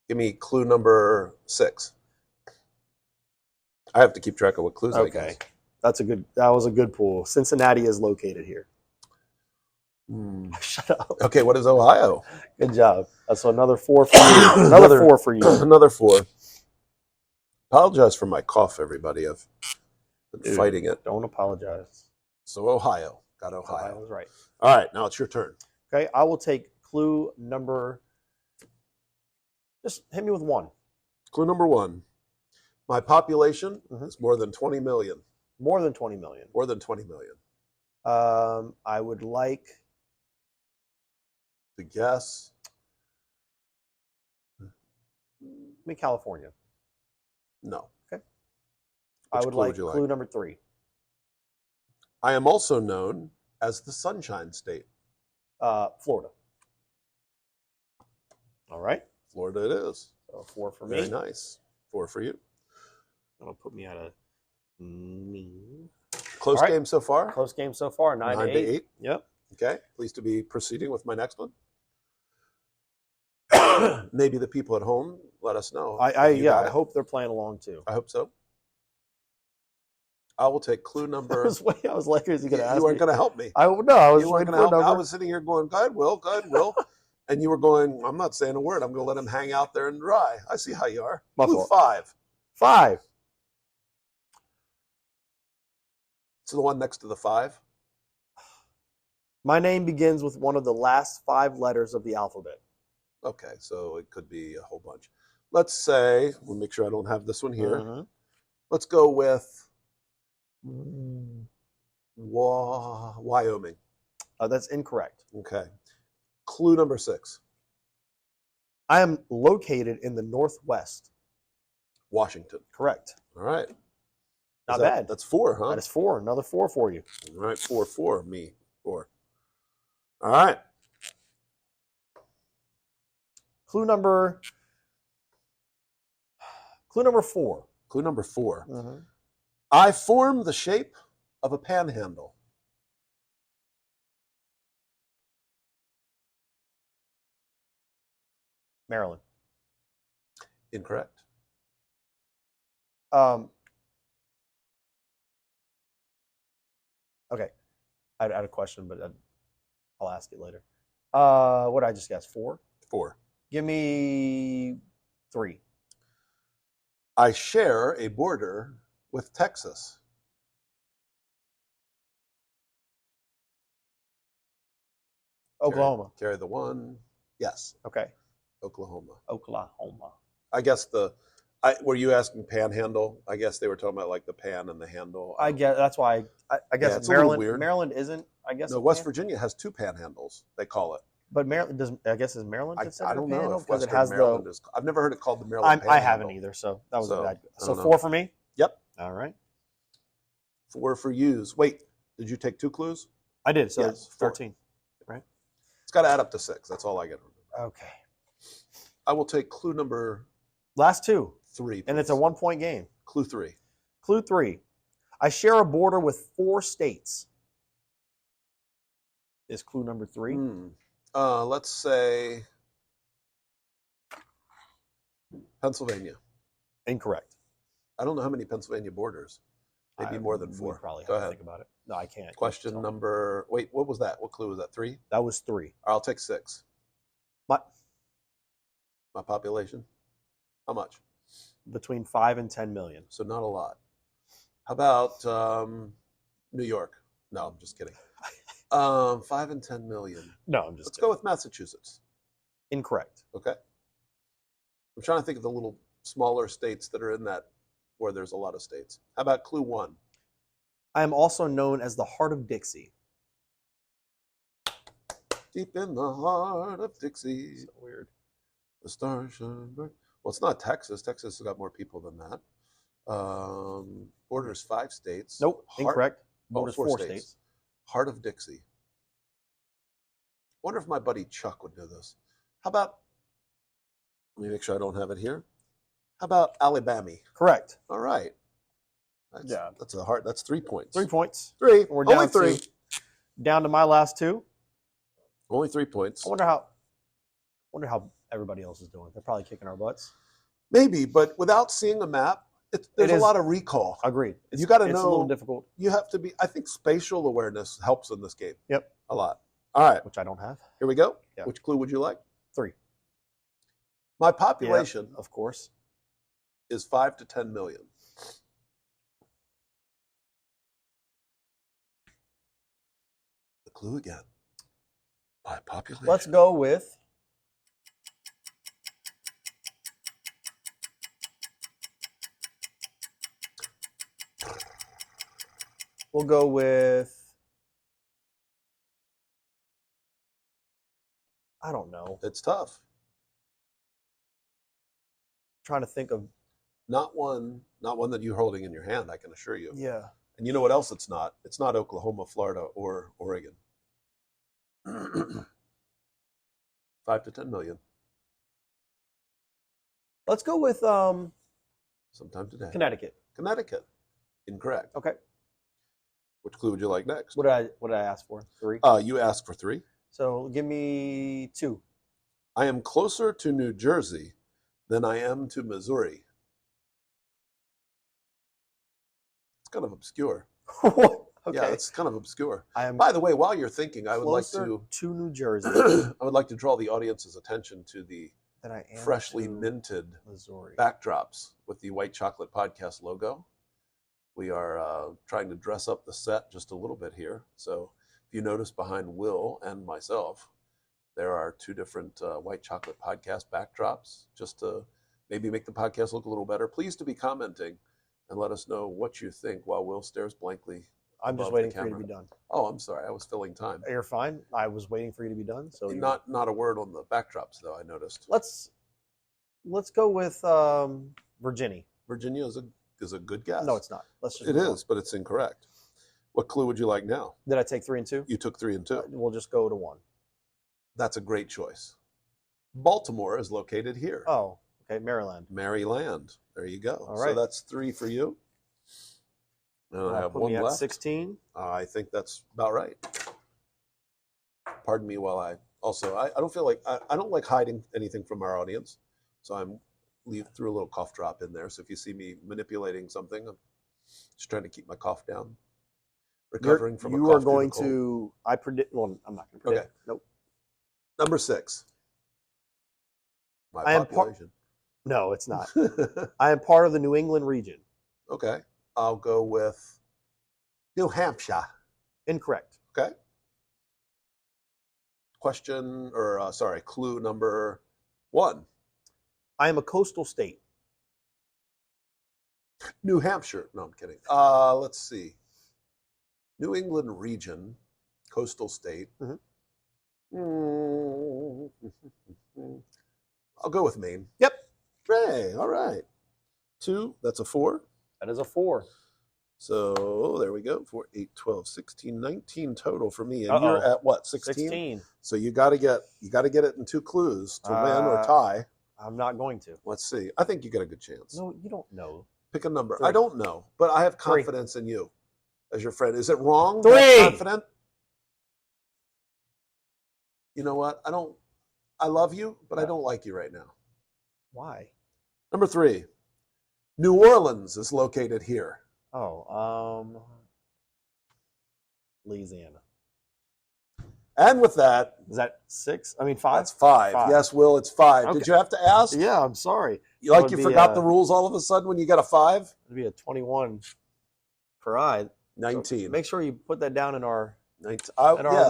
Give me clue number 6. I have to keep track of what clues I get. That was a good pool. Cincinnati is located here. Shut up. Okay, what is Ohio? Good job. That's another 4 for you. Another 4 for you. Another 4. Apologize for my cough, everybody. Been fighting it. Don't apologize. So Ohio. Got Ohio. I was right. All right, now it's your turn. Okay, I will take clue number. Just hit me with one. Clue number 1. My population is more than 20 million. More than 20 million. More than 20 million. I would like to guess. California. No. Okay. Which I would like clue number 3. I am also known as the Sunshine State. Florida. All right. Florida it is. So 4 for me. Very nice. 4 for you. That'll put me at a close game so far. Close game so far. 9 to 8. Yep. Okay. Pleased to be proceeding with my next one. Maybe the people at home let us know. I hope they're playing along too. I hope so. I will take clue number. I was like, is he going to ask me? You weren't going to help me. I was waiting for a number. I was sitting here going, go ahead, Will. And you were going, I'm not saying a word. I'm going to let him hang out there and dry. I see how you are. Clue 5. 5. It's the one next to the 5. My name begins with one of the last 5 letters of the alphabet. Okay, so it could be a whole bunch. Let's say, we'll make sure I don't have this one here. Let's go with Wyoming. That's incorrect. Okay. Clue number 6. I am located in the Northwest. Washington. Correct. All right. Not bad. That's 4, huh? That is 4. Another 4 for you. All right, 4. Me. 4. All right. Clue number 4. Clue number 4. I form the shape of a panhandle. Maryland. Incorrect. Okay. I had a question, but I'll ask it later. What did I just guess? 4? 4. Give me 3. I share a border with Texas. Oklahoma. Carry the 1. Yes. Okay. Oklahoma. I guess were you asking panhandle? I guess they were talking about like the pan and the handle. I guess that's why I guess it's Maryland. weird. Maryland isn't. I guess. No, West Virginia has 2 panhandles. They call it. But Maryland is Maryland considered I don't a panhandle? know if because Western it has Maryland is. I've never heard it called the Maryland panhandle. I haven't either. So that was a bad. So 4 for me. Yep. All right. 4 for yous. Wait, did you take 2 clues? I did. So yes, 13. Right. It's got to add up to 6. That's all I get. Okay. I will take clue number. Last 2. 3. Please. And it's a 1-point game. Clue 3. Clue 3. I share a border with 4 states. Is clue number 3? Let's say Pennsylvania. Incorrect. I don't know how many Pennsylvania borders. Maybe more than 4. Probably Go have ahead. to think about it. No, I can't. Question number. Wait, what was that? What clue was that? 3? That was 3. I'll take 6. My population? How much? Between 5 and 10 million. So not a lot. How about New York? No, I'm just kidding. 5 and 10 million. No, I'm just Let's go with Massachusetts. Incorrect. Okay. I'm trying to think of the little smaller states that are in that where there's a lot of states. How about clue 1? I am also known as the Heart of Dixie. Deep in the heart of Dixie. So weird. The stars shine bright. Well, it's not Texas. Texas has got more people than that. Borders 5 states. Nope, incorrect. Borders 4 states. Heart of Dixie. Wonder if my buddy Chuck would know this. How about, let me make sure I don't have it here. How about Alabama? Correct. All right. That's 3 points. 3 points. 3. We're Only down 3. Down to my last 2. Only 3 points. I wonder how everybody else is doing. They're probably kicking our butts. Maybe, but without seeing a map, there's a lot of recall. Agreed. You got to know. It's a little difficult. You have to be. I think spatial awareness helps in this game. Yep. A lot. All right. Which I don't have. Here we go. Yeah. Which clue would you like? 3. My population, of course, is 5 to 10 million. Clue again. By population. Let's go with. We'll go with. I don't know. It's tough. Trying to think of. Not one that you're holding in your hand, I can assure you. Yeah. And you know what else it's not? It's not Oklahoma, Florida, or Oregon. 5 to 10 million. Let's go with Sometime today. Connecticut. Connecticut. Incorrect. Okay. Which clue would you like next? What did I ask for? 3? You asked for 3. So give me 2. I am closer to New Jersey than I am to Missouri. It's kind of obscure. Okay. Yeah, it's kind of obscure. I am. By the way, while you're thinking, I would like to New Jersey I would like to draw the audience's attention to the than I am freshly to minted Missouri backdrops with the White Chocolate Podcast logo. We are trying to dress up the set just a little bit here. So if you notice behind Will and myself, there are 2 different White Chocolate Podcast backdrops just to maybe make the podcast look a little better. Please to be commenting and let us know what you think while Will stares blankly. I'm just waiting for you to be done. Oh, I'm sorry. I was filling time. You're fine. I was waiting for you to be done. So Not a word on the backdrops, though, I noticed. Let's go with Virginia. Virginia is a good guess. No, it's not. It is, but it's incorrect. What clue would you like now? Did I take 3 and 2? You took 3 and 2. We'll just go to 1. That's a great choice. Baltimore is located here. Oh, okay. Maryland. Maryland. There you go. All right. So that's 3 for you. And I have put 1 me at left. 16. I think that's about right. Pardon me while I don't feel like I don't like hiding anything from our audience, so I'm threw a little cough drop in there. So if you see me manipulating something, I'm just trying to keep my cough down. Recovering from a cough. You are going to. I predict. Well, I'm not going to predict. Okay. Nope. Number 6. My I am population. No, it's not. I am part of the New England region. Okay. I'll go with New Hampshire. Incorrect. Okay. Clue number 1. I am a coastal state. New Hampshire. No, I'm kidding. Let's see. New England region, coastal state. Mm-hmm. I'll go with Maine. Yep. Hey, all right. 2, that's a 4. That is a 4. So there we go. 4, 8, 12, 16, 19 total for me. And Uh-oh. you're at what, 16? 16. So you got to get it in 2 clues to win or tie. I'm not going to. Let's see. I think you get a good chance. No, you don't know. Pick a number. 3. I don't know, but I have confidence in you as your friend. Is it wrong? 3. To have confident? You know what? I love you, but I don't like you right now. Why? Number 3. New Orleans is located here. Oh, Louisiana. And with that, Is that 6? I mean 5? that's 5. Yes, Will, it's 5. Okay. Did you have to ask? Yeah, I'm sorry. You forgot the rules all of a sudden when you got a 5? It'd be a 21 per eye. 19. So make sure you put that down in our 19.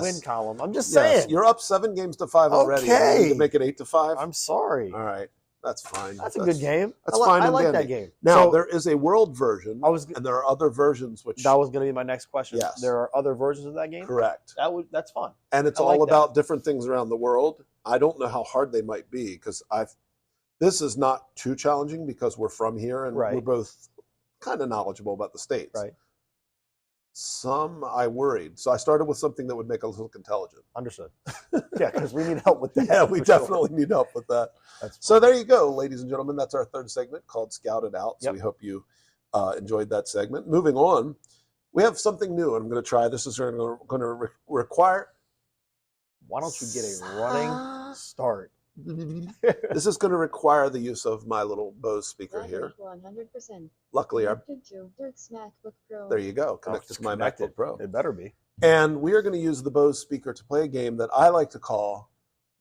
win column. I'm just Yes, saying. you're up 7 games to 5 already. Okay. You need to make it 8 to 5. I'm sorry. All right. That's fine. That's a good game. That's fine. I and like dandy. that game. Now, So, there is a world version, and there are other versions which... That was going to be my next question. Yes. There are other versions of that game? Correct. That's fun. And it's I all like about different things around the world. I don't know how hard they might be, because this is not too challenging because we're from here, and Right. we're both kind of knowledgeable about the States. Right. Some I worried. So I started with something that would make us look intelligent. Understood. Yeah, because we need help with that. Yeah, we for definitely sure. need help with that. That's So fun. there you go, ladies and gentlemen. That's our 3rd segment called Scout It Out. So Yep. we hope you enjoyed that segment. Moving on, we have something new, and I'm going to try. This is going to require... Why don't you get a running start? This is going to require the use of my little Bose speaker here. 100%. Luckily, Connected to Dirk's MacBook Pro. there you go, connected to my MacBook Pro. It better be. And we are going to use the Bose speaker to play a game that I like to call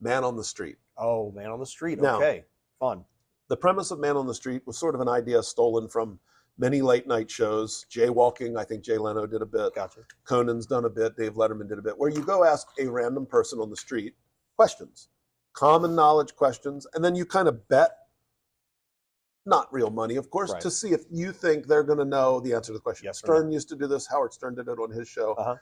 Man on the Street. Oh, Man on the Street. Now- Okay. Fun. The premise of Man on the Street was sort of an idea stolen from many late night shows, jaywalking. I think Jay Leno did a bit. Gotcha. Conan's done a bit. Dave Letterman did a bit. Where you go ask a random person on the street questions, common knowledge questions, and then you kind of bet, not real money, of course, Right. to see if you think they're going to know the answer to the question. Yes or Stern used to do this. Howard Stern did it on his show. Uh-huh.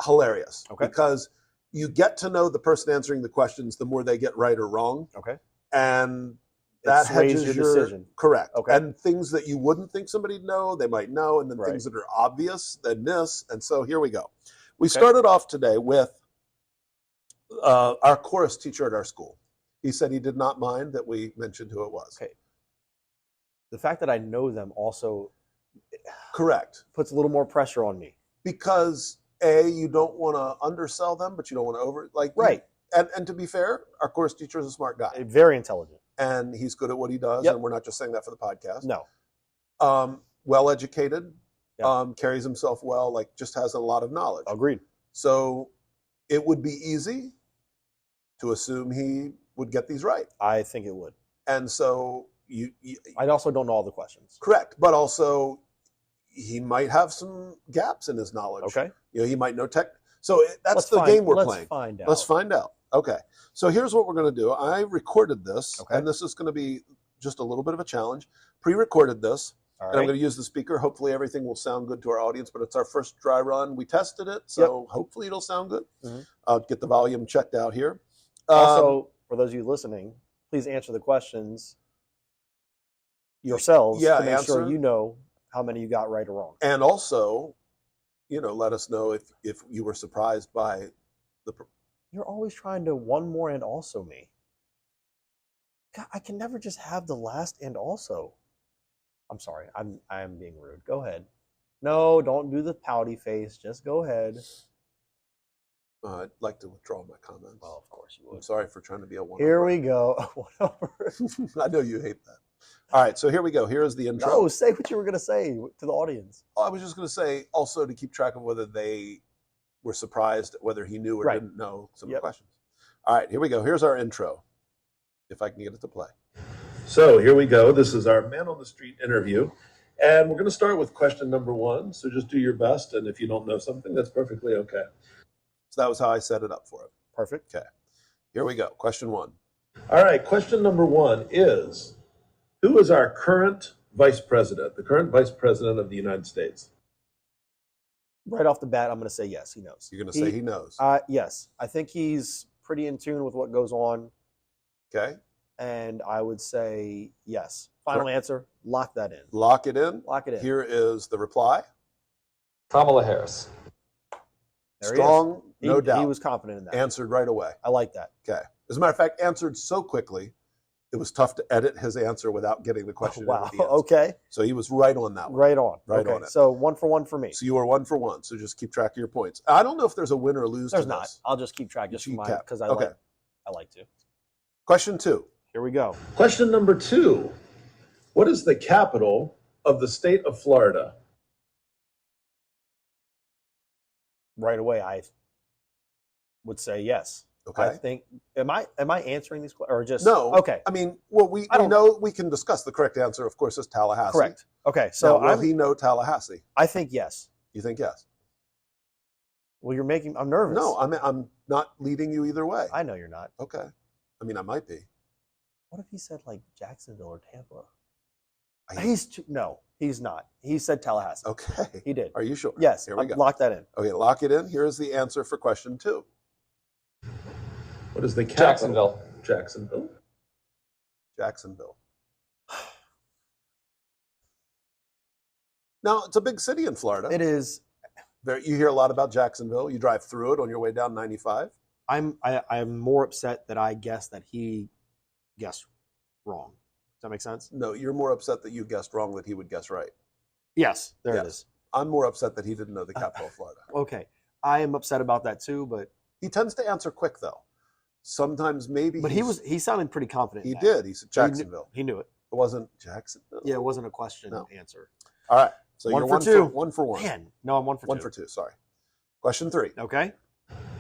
Hilarious. Okay. Because you get to know the person answering the questions the more they get right or wrong. Okay. And It that sways hedges your decision. Correct. Okay. And things that you wouldn't think somebody'd know, they might know. And then Right. things that are obvious, they miss. And so here we go. We Okay. started off today with our chorus teacher at our school. He said he did not mind that we mentioned who it was. Okay. The fact that I know them also Correct. puts a little more pressure on me. Because you don't want to undersell them, but you don't want to Right. And to be fair, our course teacher is a smart guy, Very intelligent. and he's good at what he does. Yep. And we're not just saying that for the podcast. No. Well educated, Yep. carries himself well, like just has a lot of knowledge. Agreed. So it would be easy to assume he would get these right, I think it would. and so you I also don't know all the questions. correct, but also he might have some gaps in his knowledge. Okay. He might know tech. So that's Let's the find- game we're let's playing. Find out. Let's find out. Okay. So here's what we're going to do. I recorded this, Okay. and this is going to be just a little bit of a challenge. Pre-recorded this, All and I'm right. going to use the speaker. Hopefully everything will sound good to our audience, but it's our first dry run. We tested it, so hopefully it'll sound good. Mhm. I'll get the volume checked out here. Also, for those of you listening, please answer the questions yourselves Yeah, to make sure answer. you know how many you got right or wrong. And also, let us know if you were surprised by the. You're always trying to one more and also me. God, I can never just have the last and also. I'm sorry. I am being rude. Go ahead. No, don't do the pouty face. Just go ahead. I'd like to withdraw my comments. Well, of course you I'm would. sorry for trying to be a one. Here we go. Whatever. I know you hate that. All right, so here we go. Here's the intro. No, say what you were going to say to the audience. I was just going to say also to keep track of whether they were surprised, whether he knew or Right. didn't know some of the Yep. questions. All right, here we go. Here's our intro, if I can get it to play. So here we go. This is our man on the street interview. And we're going to start with question number 1. So just do your best. And if you don't know something, that's perfectly okay. So that was how I set it up for it. Perfect. Okay. Here we go. Question 1. All right. Question number 1 is, who is our current vice president, the current vice president of the United States? Right off the bat, I'm going to say yes, he knows. You're going to say he knows. Yes. I think he's pretty in tune with what goes on, Okay. and I would say yes. Final answer, lock that in. Lock it in. Lock it in. Here is the reply. Kamala Harris. There Strong, he no is. doubt. He was confident in that. Answered right away. I like that. Okay. As a matter of fact, answered so quickly, it was tough to edit his answer without getting the question. Wow. into the answer. Okay. So he was right on that one. Right on. Right okay. on it. So 1 for 1 for me. So you are 1 for 1. So just keep track of your points. I don't know if there's a win or lose There's to not. this. I'll just keep track just for Keep mine cap. because I Okay. like to. Question 2. Here we go. Question number 2. What is the capital of the state of Florida? Right away, I would say yes. I Okay. think. Am I answering these questions or just No. Okay. I mean, well, we I don't- know we can discuss the correct answer, of course, is Tallahassee. Correct. Okay. So So will he know Tallahassee? I think yes. You think yes? Well, I'm nervous. No, I'm not leading you either way. I know you're not. Okay. I mean, I might be. What if he said like Jacksonville or Tampa? I- No, he's not. He said Tallahassee. Okay. He did. Are you sure? Yes. Here we go. Lock that in. Okay, lock it in. Here is the answer for question 2. What is the capital? Jacksonville. Jacksonville. Jacksonville. Now, it's a big city in Florida. It is. You hear a lot about Jacksonville. You drive through it on your way down 95. I'm more upset that I guessed that he guessed wrong. Does that make sense? No, you're more upset that you guessed wrong that he would guess right. Yes. There it Yes. is. I'm more upset that he didn't know the capital of Florida. Okay. I am upset about that too, but He tends to answer quick, though. Sometimes maybe he sounded pretty confident. He in that. did. He said Jacksonville. He knew it. It wasn't Jacksonville. Yeah, it wasn't a question No. answer. All right. So One you're for 1 two. for 1 for 1. Man, no, I'm 1 for 2. 1 for 2. Sorry. Question 3. Okay.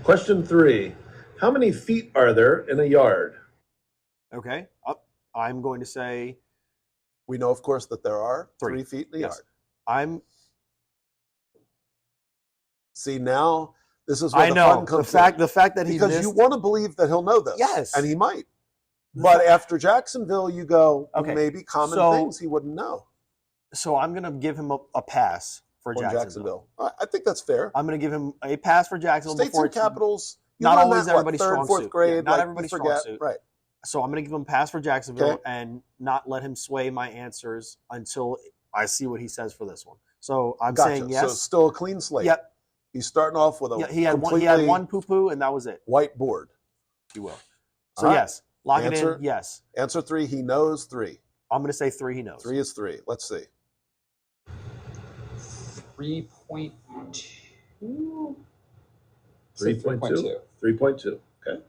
Question 3. How many feet are there in a yard? Okay. I'm going to say We know, of course, that there are 3 3. feet in a Yes. yard. See, now this is where I the know fun comes in. the fact that he Because missed, you want to believe that he'll know this. Yes. And he might. But after Jacksonville, you go, Okay. maybe common So- things he wouldn't know So I'm going to give him a pass for on Jacksonville. I think that's fair. I'm going to give him a pass for Jacksonville. States before and capitals, you not learn always that, what, everybody's third, strong fourth suit. grade, Yeah, not like, everybody's you strong forget. suit. Right. So I'm going to give him a pass for Jacksonville Okay. and not let him sway my answers until I see what he says for this one. So I'm Gotcha. saying yes. So still a clean slate. Yep. He's starting off with a Yeah, he had completely one poo-poo, and that was it, white board. if you will. So All right. yes, lock Answer? it in, yes. Answer 3, he knows 3. I'm going to say 3 he knows. 3 is 3. Let's see. 3.2. 3.2. 3.2. Okay.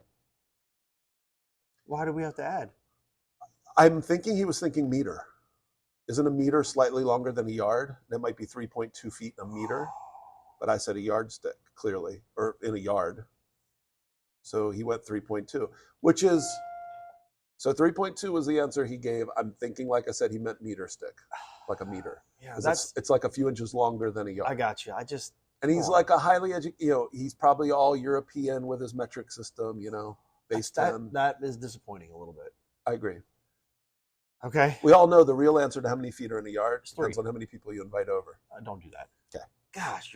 Why do we have to add? I'm thinking he was thinking meter. Isn't a meter slightly longer than a yard? That might be 3.2 feet in a meter. But I said a yardstick, clearly, or in a yard. So he went 3.2, which is, so 3.2 was the answer he gave. I'm thinking, like I said, he meant meter stick, like a meter. Yeah, 'Cause it's like a few inches longer than a yard. I got you. And he's like a highly educated, he's probably all European with his metric system, base 10. That is disappointing a little bit. I agree. Okay. We all know the real answer to how many feet are in a yard It's depends 3. on how many people you invite over. Don't do that. Okay. Gosh,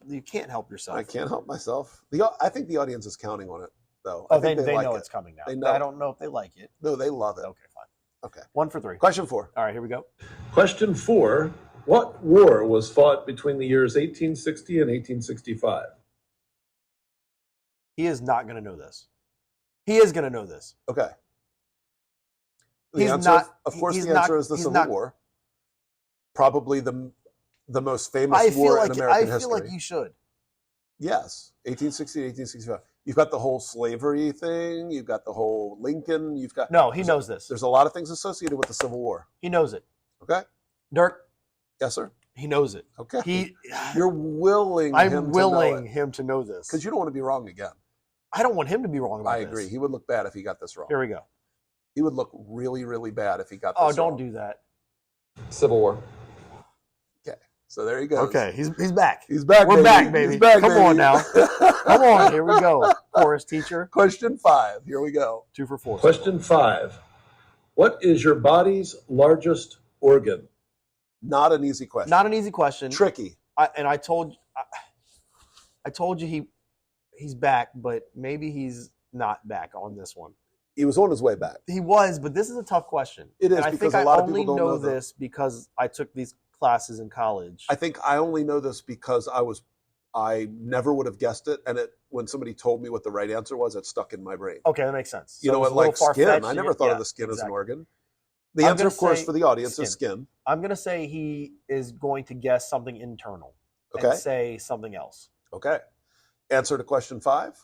you can't help yourself. I can't help myself. I think the audience is counting on it, though. Oh, I think they like know it. it's coming now. They know. I don't know if they like it. No, they love it. Okay, fine. Okay. 1 for 3. Question 4. All right, here we go. Question 4. What war was fought between the years 1860 and 1865? He is not going to know this. He is going to know this. Okay. He's The answer, not- of course, he's the answer not- is the he's Civil not- War. Probably the most famous I feel war like in American I feel history. like you should. Yes, 1860 to 1865. You've got the whole slavery thing. You've got the whole Lincoln. You've got No, he knows this. There's a lot of things associated with the Civil War. He knows it. Okay. Dirk, Yes, sir. he knows it. Okay. You're willing. I'm willing him to know this because you don't want to be wrong again. I don't want him to be wrong about I this. agree. He would look bad if he got this wrong. Here we go. He would look really, really bad if he got this Oh, wrong. don't do that. Civil War. Okay. So there you go. Okay, he's back. He's back. We're baby. back, baby. He's back, Come baby. on now. Come on, here we go. Chorus teacher. Question 5. Here we go. 2 for 4. Question 5. What is your body's largest organ? Not an easy question. Not an easy question. Tricky. I told you he's back, but maybe he's not back on this one. He was on his way back. He was, but this is a tough question. It is, and I because think a lot I of only people don't know them. this because I took these classes in college. I think I only know this because I never would have guessed it, and when somebody told me what the right answer was, it stuck in my brain. Okay, that makes sense. You So know it's what, a like little skin. far-fetched. I never thought Yeah, of the skin as an exactly. organ. The I'm answer, gonna of course, say for the audience skin. is skin. I'm going to say he is going to guess something internal Okay. and say something else. Okay. Answer to question 5.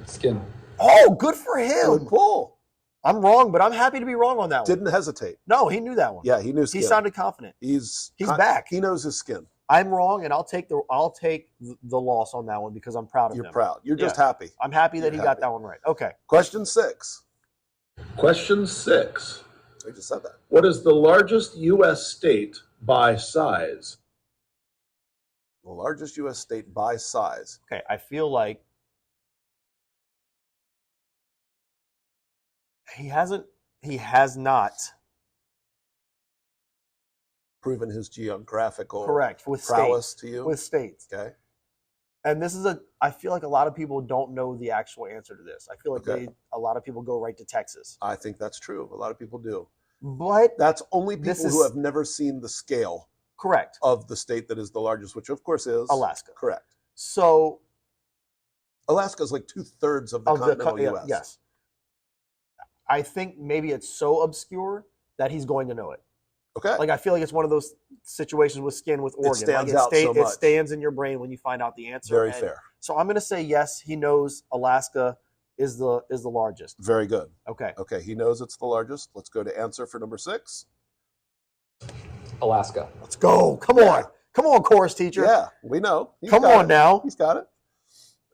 Skin. Oh, good for Good him. pull. I'm wrong, but I'm happy to be wrong on that one. Didn't hesitate. No, he knew that one. Yeah, he knew skin. He sounded confident. He's back. He knows his skin. I'm wrong, and I'll take the loss on that one because I'm proud of him. You're proud. You're just Yeah. happy. I'm happy that You're he happy. got that one right. Okay. Question 6. Question 6. I just said that. What is the largest U.S. state by size? The largest U.S. state by size. Okay. I feel like he has not Proven his geographical correct with prowess states. to you. With states. Okay. And this is I feel like a lot of people don't know the actual answer to this. I feel like Okay. a lot of people go right to Texas. I think that's true. A lot of people do. But That's only This people is- who have never seen the scale correct. of the state that is the largest, which of course is Alaska. Correct. So Alaska is like 2/3 of the continental U.S. Yes. I think maybe it's so obscure that he's going to know it. Okay. Like I feel like it's one of those situations with skin with Oregon. stands like out so It much. stands in your brain when you find out the answer. Very And fair. So I'm going to say yes. He knows Alaska is the largest. Very good. Okay. Okay. He knows it's the largest. Let's go to answer for number 6. Alaska. Let's go. Come on. Come on, chorus teacher. Yeah, we know. He's Come got on it. now. He's got it.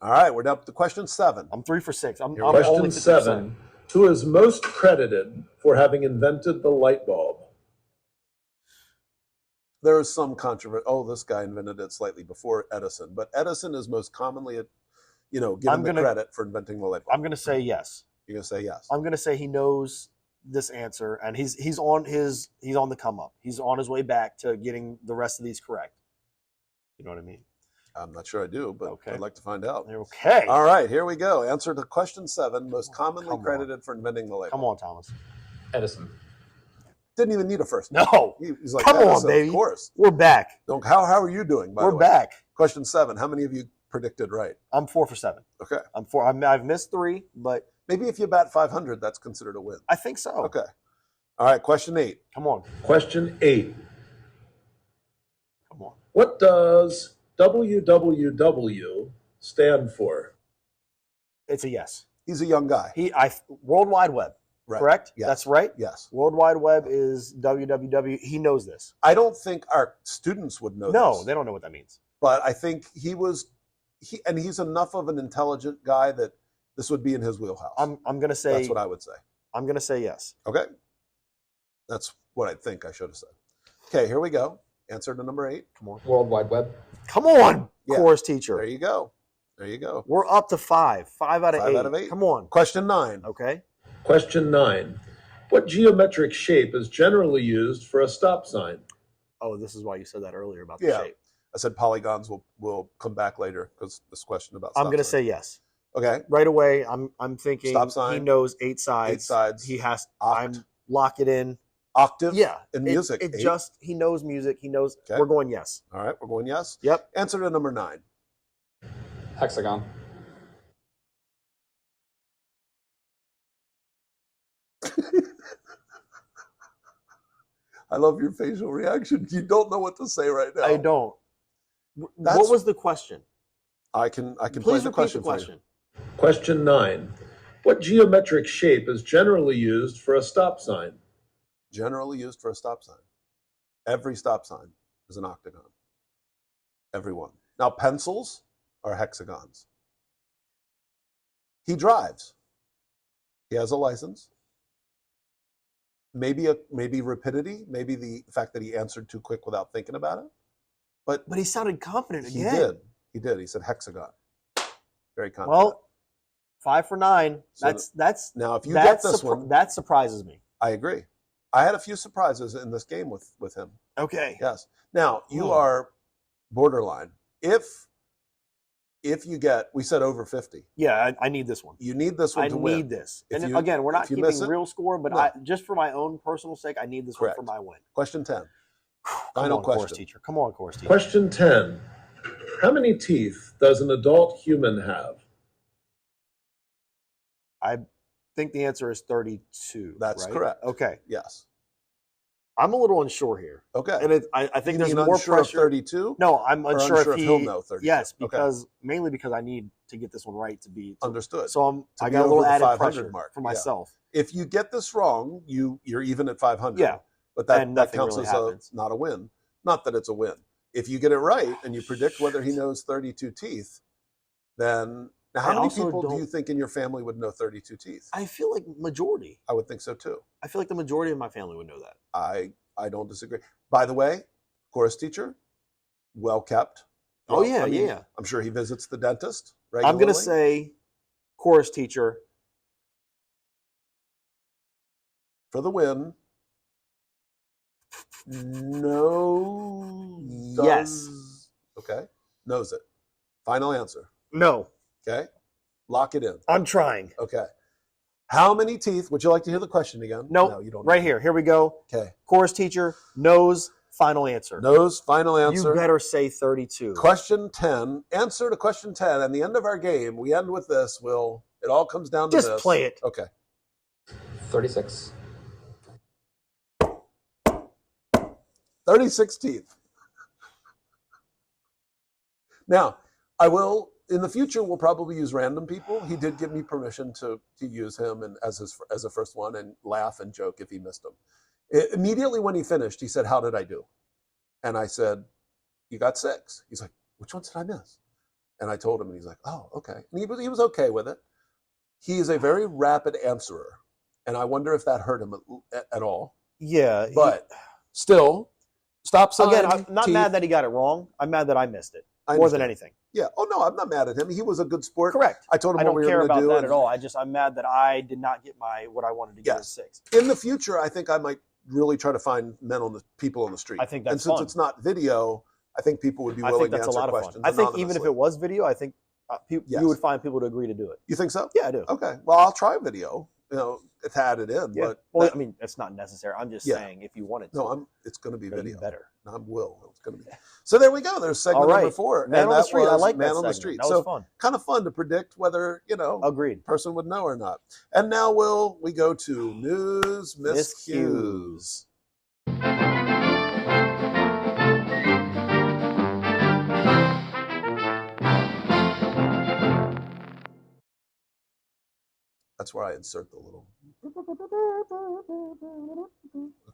All right. We're down to question 7. I'm 3 for 6. I'm Here we go. only Question 50%. 7. Who is most credited for having invented the light bulb? There is some controversy. Oh, this guy invented it slightly before Edison, but Edison is most commonly, given the credit for inventing the light bulb. I'm going to say yes. You're gonna say yes. I'm going to say he knows this answer, and he's on the come up. He's on his way back to getting the rest of these correct. You know what I mean? I'm not sure I do, but Okay. I'd like to find out. Okay. All right, here we go. Answer to question 7, most commonly credited for inventing the light bulb. Come on, Thomas. Edison. Didn't even need a first. No. He's like, Come on, Edison, baby. Of course. We're back. How are you doing, by the way? We're back. Question 7. How many of you predicted right? I'm 4 for 7. Okay. I've missed 3, but maybe if you bat 500, that's considered a win. I think so. Okay. All right, question 8. Come on. Question 8. Come on. What does WWW stand for? It's a yes. He's a young guy. World Wide Web. Right. Correct? Yes. That's right? Yes. World Wide Web is www. He knows this. I don't think our students would know No, this. they don't know what that means. But I think he's enough of an intelligent guy that this would be in his wheelhouse. I'm going to say. That's what I would say. I'm going to say yes. Okay. That's what I think I should have said. Okay, here we go. Answer to number 8. Come on. World Wide Web. Come on, Yeah. chorus teacher. There you go. There you go. We're up to 5. 5 out of 8. 5 out of 8. Come on. Question 9. Okay. Question 9. What geometric shape is generally used for a stop sign? Oh, this is why you said that earlier about the Yeah. shape. I said polygons will come back later because this question about stop I'm going to sign. say yes. Okay. Right away, I'm thinking Stop sign. he knows 8 sides. 8 sides. He has. Oct. I'm lock it in. Octave. Yeah. In music. It 8. just he knows music. He knows. Okay. We're going yes. All right, we're going yes. Yep. Answer to number 9. Hexagon. I love your facial reaction. You don't know what to say right now. I don't. That's- What was the question? I can play Please the repeat question the for you. question. Question 9. What geometric shape is generally used for a stop sign? Generally used for a stop sign. Every stop sign is an octagon. Every one. Now, pencils are hexagons. He drives. He has a license. Maybe rapidity, maybe the fact that he answered too quick without thinking about it. But But he sounded confident he again. did. He did. He said hexagon. Very confident. Well, 5 for 9. So That's now, if you get this one, that surprises me. I agree. I had a few surprises in this game with him. Okay. Yes. Now you Hmm. are borderline. If you get, we said over 50. Yeah, I need this one. You need this one I to win. need this. If And you- again, we're not if you keeping miss it, real score, but no. just for my own personal sake, I need this Correct. one for my win. Question 10. Come Final on, course question. teacher. Come on, course teacher. Question 10. How many teeth does an adult human have? I think the answer is 32. That's right? correct. Okay. Yes. I'm a little unsure here. Okay. And I think You there's mean more unsure of pressure. 32? No, I'm Or unsure, unsure if if he'll he know 32? Yes, Okay. because mainly because I need to get this one right to be Understood. So I be got a over little the added 500 pressure mark. for Yeah. myself. If you get this wrong, you're even at 500. Yeah. But that And nothing counts really as happens. not a win. Not that it's a win. If you get it right and you predict whether he knows 32 teeth, then now how I many also people do don't- you think in your family would know 32 teeth? I feel like majority. I would think so too. I feel like the majority of my family would know that. I don't disagree. By the way, chorus teacher, well kept. Oh, yeah, I mean, yeah. I'm sure he visits the dentist regularly. I'm going to say chorus teacher. for the win. No. Yes. Okay. Knows it. Final answer. No. Okay. Lock it in. I'm trying. Okay. How many teeth? Would you like to hear the question again? Nope. No, you don't. Right here. Here we go. Okay. Chorus teacher knows. Final answer. Knows. Final answer. You better say 32. Question 10. Answer to question 10. And the end of our game, we end with this. It all comes down to Just this. play it. Okay. 36. 36 teeth. Now, I will, in the future, we'll probably use random people. He did give me permission to use him and as a first one and laugh and joke if he missed them. Immediately when he finished, he said, "How did I do?" And I said, "You got 6." He's like, "Which ones did I miss?" And I told him, and he's like, "Oh, okay." And he was okay with it. He is a very rapid answerer, and I wonder if that hurt him at all. Yeah. But still, Stop sign. Again, I'm not teeth. mad that he got it wrong. I'm mad that I missed it I more than understand. anything. Yeah. Oh no, I'm not mad at him. He was a good sport. Correct. I told him I what don't we were care going to about do. that and at all. I'm mad that I did not get what I wanted to get Yes. at 6. In the future, I think I might really try to find people on the street. I think that's and since fun. it's not video, I think people would be I willing think to that's a answer lot of questions. fun. I think even if anonymously. it was video, I think Yes. you would find people to agree to do it. You think so? Yeah, I do. Okay. Well, I'll try video. To add it in. Yeah. But Well, I mean, it's not necessary. I'm just Yeah. saying if you wanted to. no, it's going to be it'd be video. better. I will. It's going to be. So there we go. There's segment All right. number 4. Man and on that the street. I was like Man that on the segment. Street. That So was fun. kind of fun to predict whether, Agreed. person would know or not. And now we go to News Miscues. That's where I insert the little.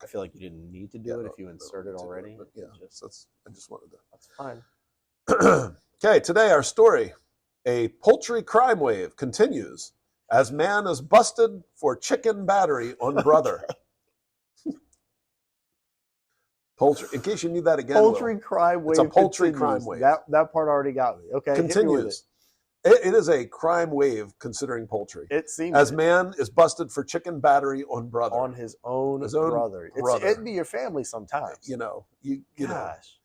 I feel like you didn't need to do it if you inserted already. But yeah, I just wanted to. That's fine. Okay, today our story: a poultry crime wave continues as man is busted for chicken battery on brother. Poultry. In case you need that again, Poultry crime wave. It's a poultry continues. crime wave. That part already got me. Okay. hit me with continues. It is a crime wave considering poultry. It seems As man is busted for chicken battery on brother. on his own brother. brother. It'd be your family sometimes. You know. Gosh.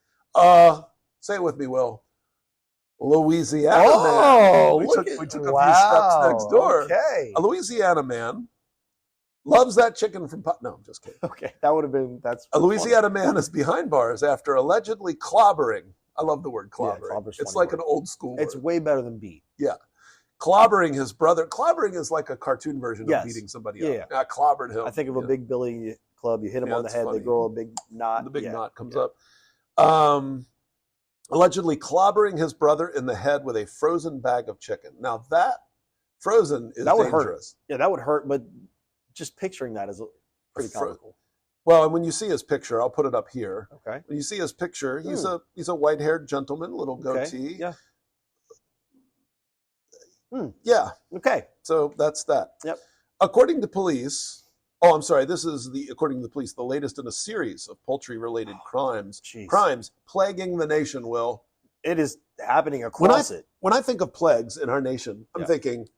Say it with me, Will. Louisiana Oh, man. look We at took a few wow. steps next door. Okay. A Louisiana man loves that chicken from No, I'm just kidding. Okay. That would have been that's A Louisiana man is behind bars after allegedly clobbering. I love the word clobbering. clobber's It's funny like word. an old school It's word. way better than beat. Clobbering his brother. Clobbering is like a cartoon version Yes. of beating somebody Yeah. up. I clobbered him. I think of a big billy club. You hit them Yeah, on the it's head, funny. they grow a big knot. The big Yeah. knot comes Yeah. up. Allegedly clobbering his brother in the head with a frozen bag of chicken. Now that frozen is That would hurt. dangerous. Yeah, that would hurt, but just picturing that is pretty Fro- comical. Well, and when you see his picture, I'll put it up here. Okay. When you see his picture, he's a white-haired gentleman, little goatee. Okay. Yeah. Yeah. Okay. So that's that. Yep. According to police, I'm sorry, this is according to the police, the latest in a series of poultry-related crimes Jeez. plaguing the nation, Will. It is happening across it. When I think of plagues in our nation, I'm Yeah. thinking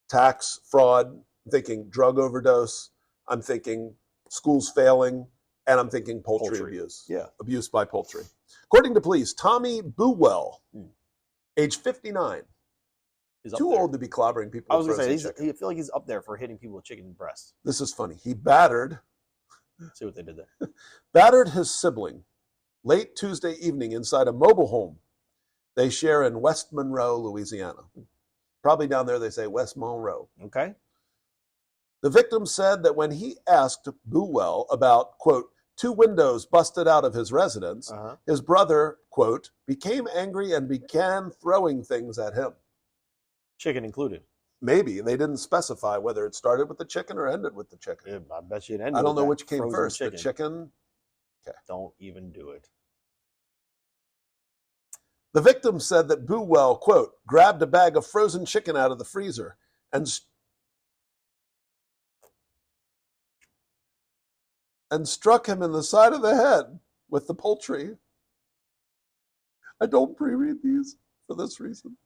tax fraud, I'm thinking drug overdose, I'm thinking schools failing, and I'm thinking poultry abuse. Yeah. Abuse by poultry. According to police, Tommy Buwell, age 59, He's up too there. old to be clobbering people. I was going to with say, frozen chicken. I feel like he's up there for hitting people with chicken breasts. This is funny. He battered See what they did there. battered his sibling late Tuesday evening inside a mobile home they share in West Monroe, Louisiana. Probably down there they say West Monroe. Okay. The victim said that when he asked Buwell about, quote, 2 windows busted out of his residence, his brother, quote, became angry and began throwing things at him. Chicken included. Maybe. They didn't specify whether it started with the chicken or ended with the chicken. Yeah, I bet you it ended I don't with know that which came frozen first, the chicken. Okay. Don't even do it. The victim said that Buwell, quote, grabbed a bag of frozen chicken out of the freezer and struck him in the side of the head with the poultry. I don't pre-read these for this reason.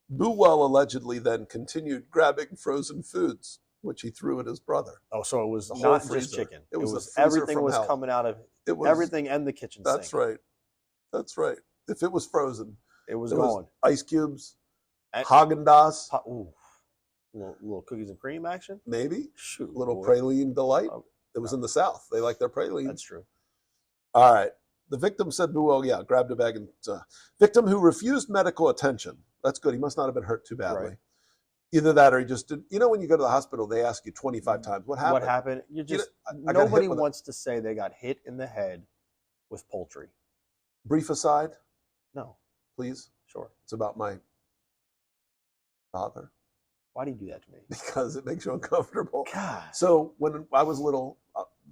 Buwell allegedly then continued grabbing frozen foods, which he threw at his brother. Oh, so it was The whole not freezer. just chicken. It was the freezer everything from was hell. coming out of It was everything and the kitchen That's sink. right. That's right. If it was frozen, It was it was gone. ice cubes, And- Haagen-Dazs, Ooh. Little cookies and cream action? maybe, Shoot. little boy. praline delight. Oh, It was in the South. They like their pralines. That's true. All right. The victim said Buwell, grabbed a bag and victim who refused medical attention. That's good. He must not have been hurt too badly. Right. Either that or he just did. You know, when you go to the hospital, they ask you 25 times, what happened? What happened? You just I got hit nobody with a- wants to say they got hit in the head with poultry. Brief aside, No. please. Sure. It's about my father Why do you do that to me? because it makes you uncomfortable. God. So when I was little,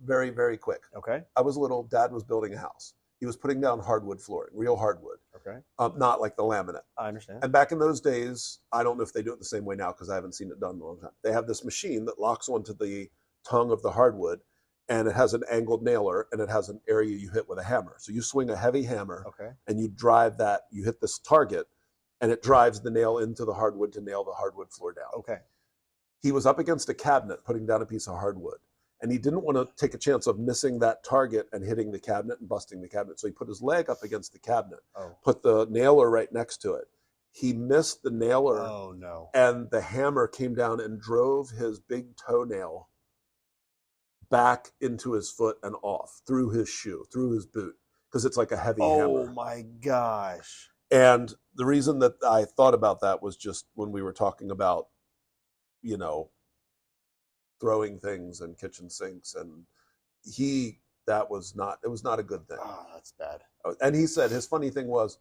very, very quick, Okay. I was little, Dad was building a house. He was putting down hardwood flooring, real hardwood, Okay. not like the laminate. I understand. And back in those days, I don't know if they do it the same way now because I haven't seen it done in a long time. They have this machine that locks onto the tongue of the hardwood, and it has an angled nailer, and it has an area you hit with a hammer. So you swing a heavy hammer, Okay. and you drive that. You hit this target, and it drives the nail into the hardwood to nail the hardwood floor down. Okay. He was up against a cabinet putting down a piece of hardwood, and he didn't want to take a chance of missing that target and hitting the cabinet and busting the cabinet. So he put his leg up against the cabinet, put the nailer right next to it. He missed the nailer, Oh, no. and the hammer came down and drove his big toenail back into his foot and off, through his shoe, through his boot, because it's like a heavy hammer. Oh, my gosh. And the reason that I thought about that was just when we were talking about, you know, throwing things and kitchen sinks, and it was not a good thing. Oh, that's bad. And he said his funny thing was,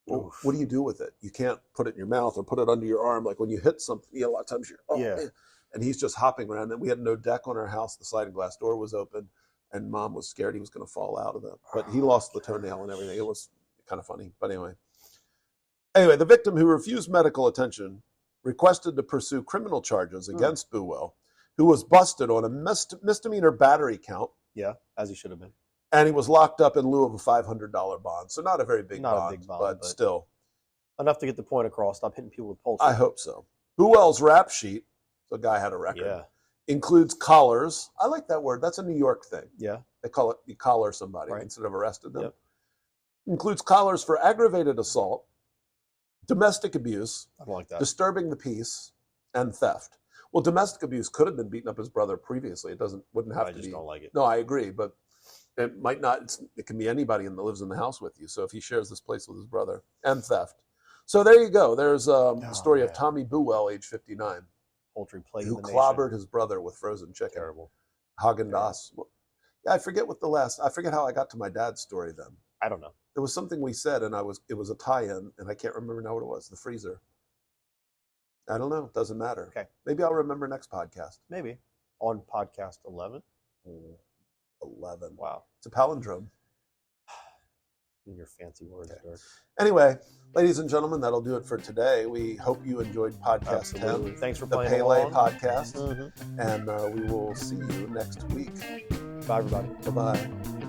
well, what do you do with it? You can't put it in your mouth or put it under your arm. Like when you hit something, a lot of times you're, man. And he's just hopping around. And we had no deck on our house. The sliding glass door was open, and Mom was scared he was going to fall out of it. But he lost the toenail and everything. It was kind of funny. But anyway, the victim, who refused medical attention, requested to pursue criminal charges against Buell, who was busted on a misdemeanor battery count. Yeah, as he should have been. And he was locked up in lieu of a $500 bond. So not a very big bond, but still. Enough to get the point across. Stop hitting people with poultry. I hope so. Buell's rap sheet, the guy had a record, includes collars. I like that word. That's a New York thing. Yeah. They call it, you collar somebody instead of arrested them. Yep. Includes collars for aggravated assault, domestic abuse, I don't like that, disturbing the peace, and theft. Well, domestic abuse could have been beating up his brother previously. Wouldn't have to be. I just don't like it. No, I agree, but it might not. It can be anybody that lives in the house with you. So if he shares this place with his brother, and theft. So there you go. There's the story of Tommy Buell, age 59, poultry plague, who clobbered his brother with frozen chicken. Terrible. Haagen-Dazs. Yeah, I forget how I got to my dad's story then. I don't know. There was something we said, and it was a tie-in, and I can't remember now what it was. The freezer. I don't know. It doesn't matter. Okay. Maybe I'll remember next podcast. Maybe. On podcast 11? 11. Wow. It's a palindrome. In your fancy words, Dirk. Anyway, ladies and gentlemen, that'll do it for today. We hope you enjoyed podcast 10. Thanks for the playing Pele along. podcast. And we will see you next week. Bye, everybody. Bye-bye.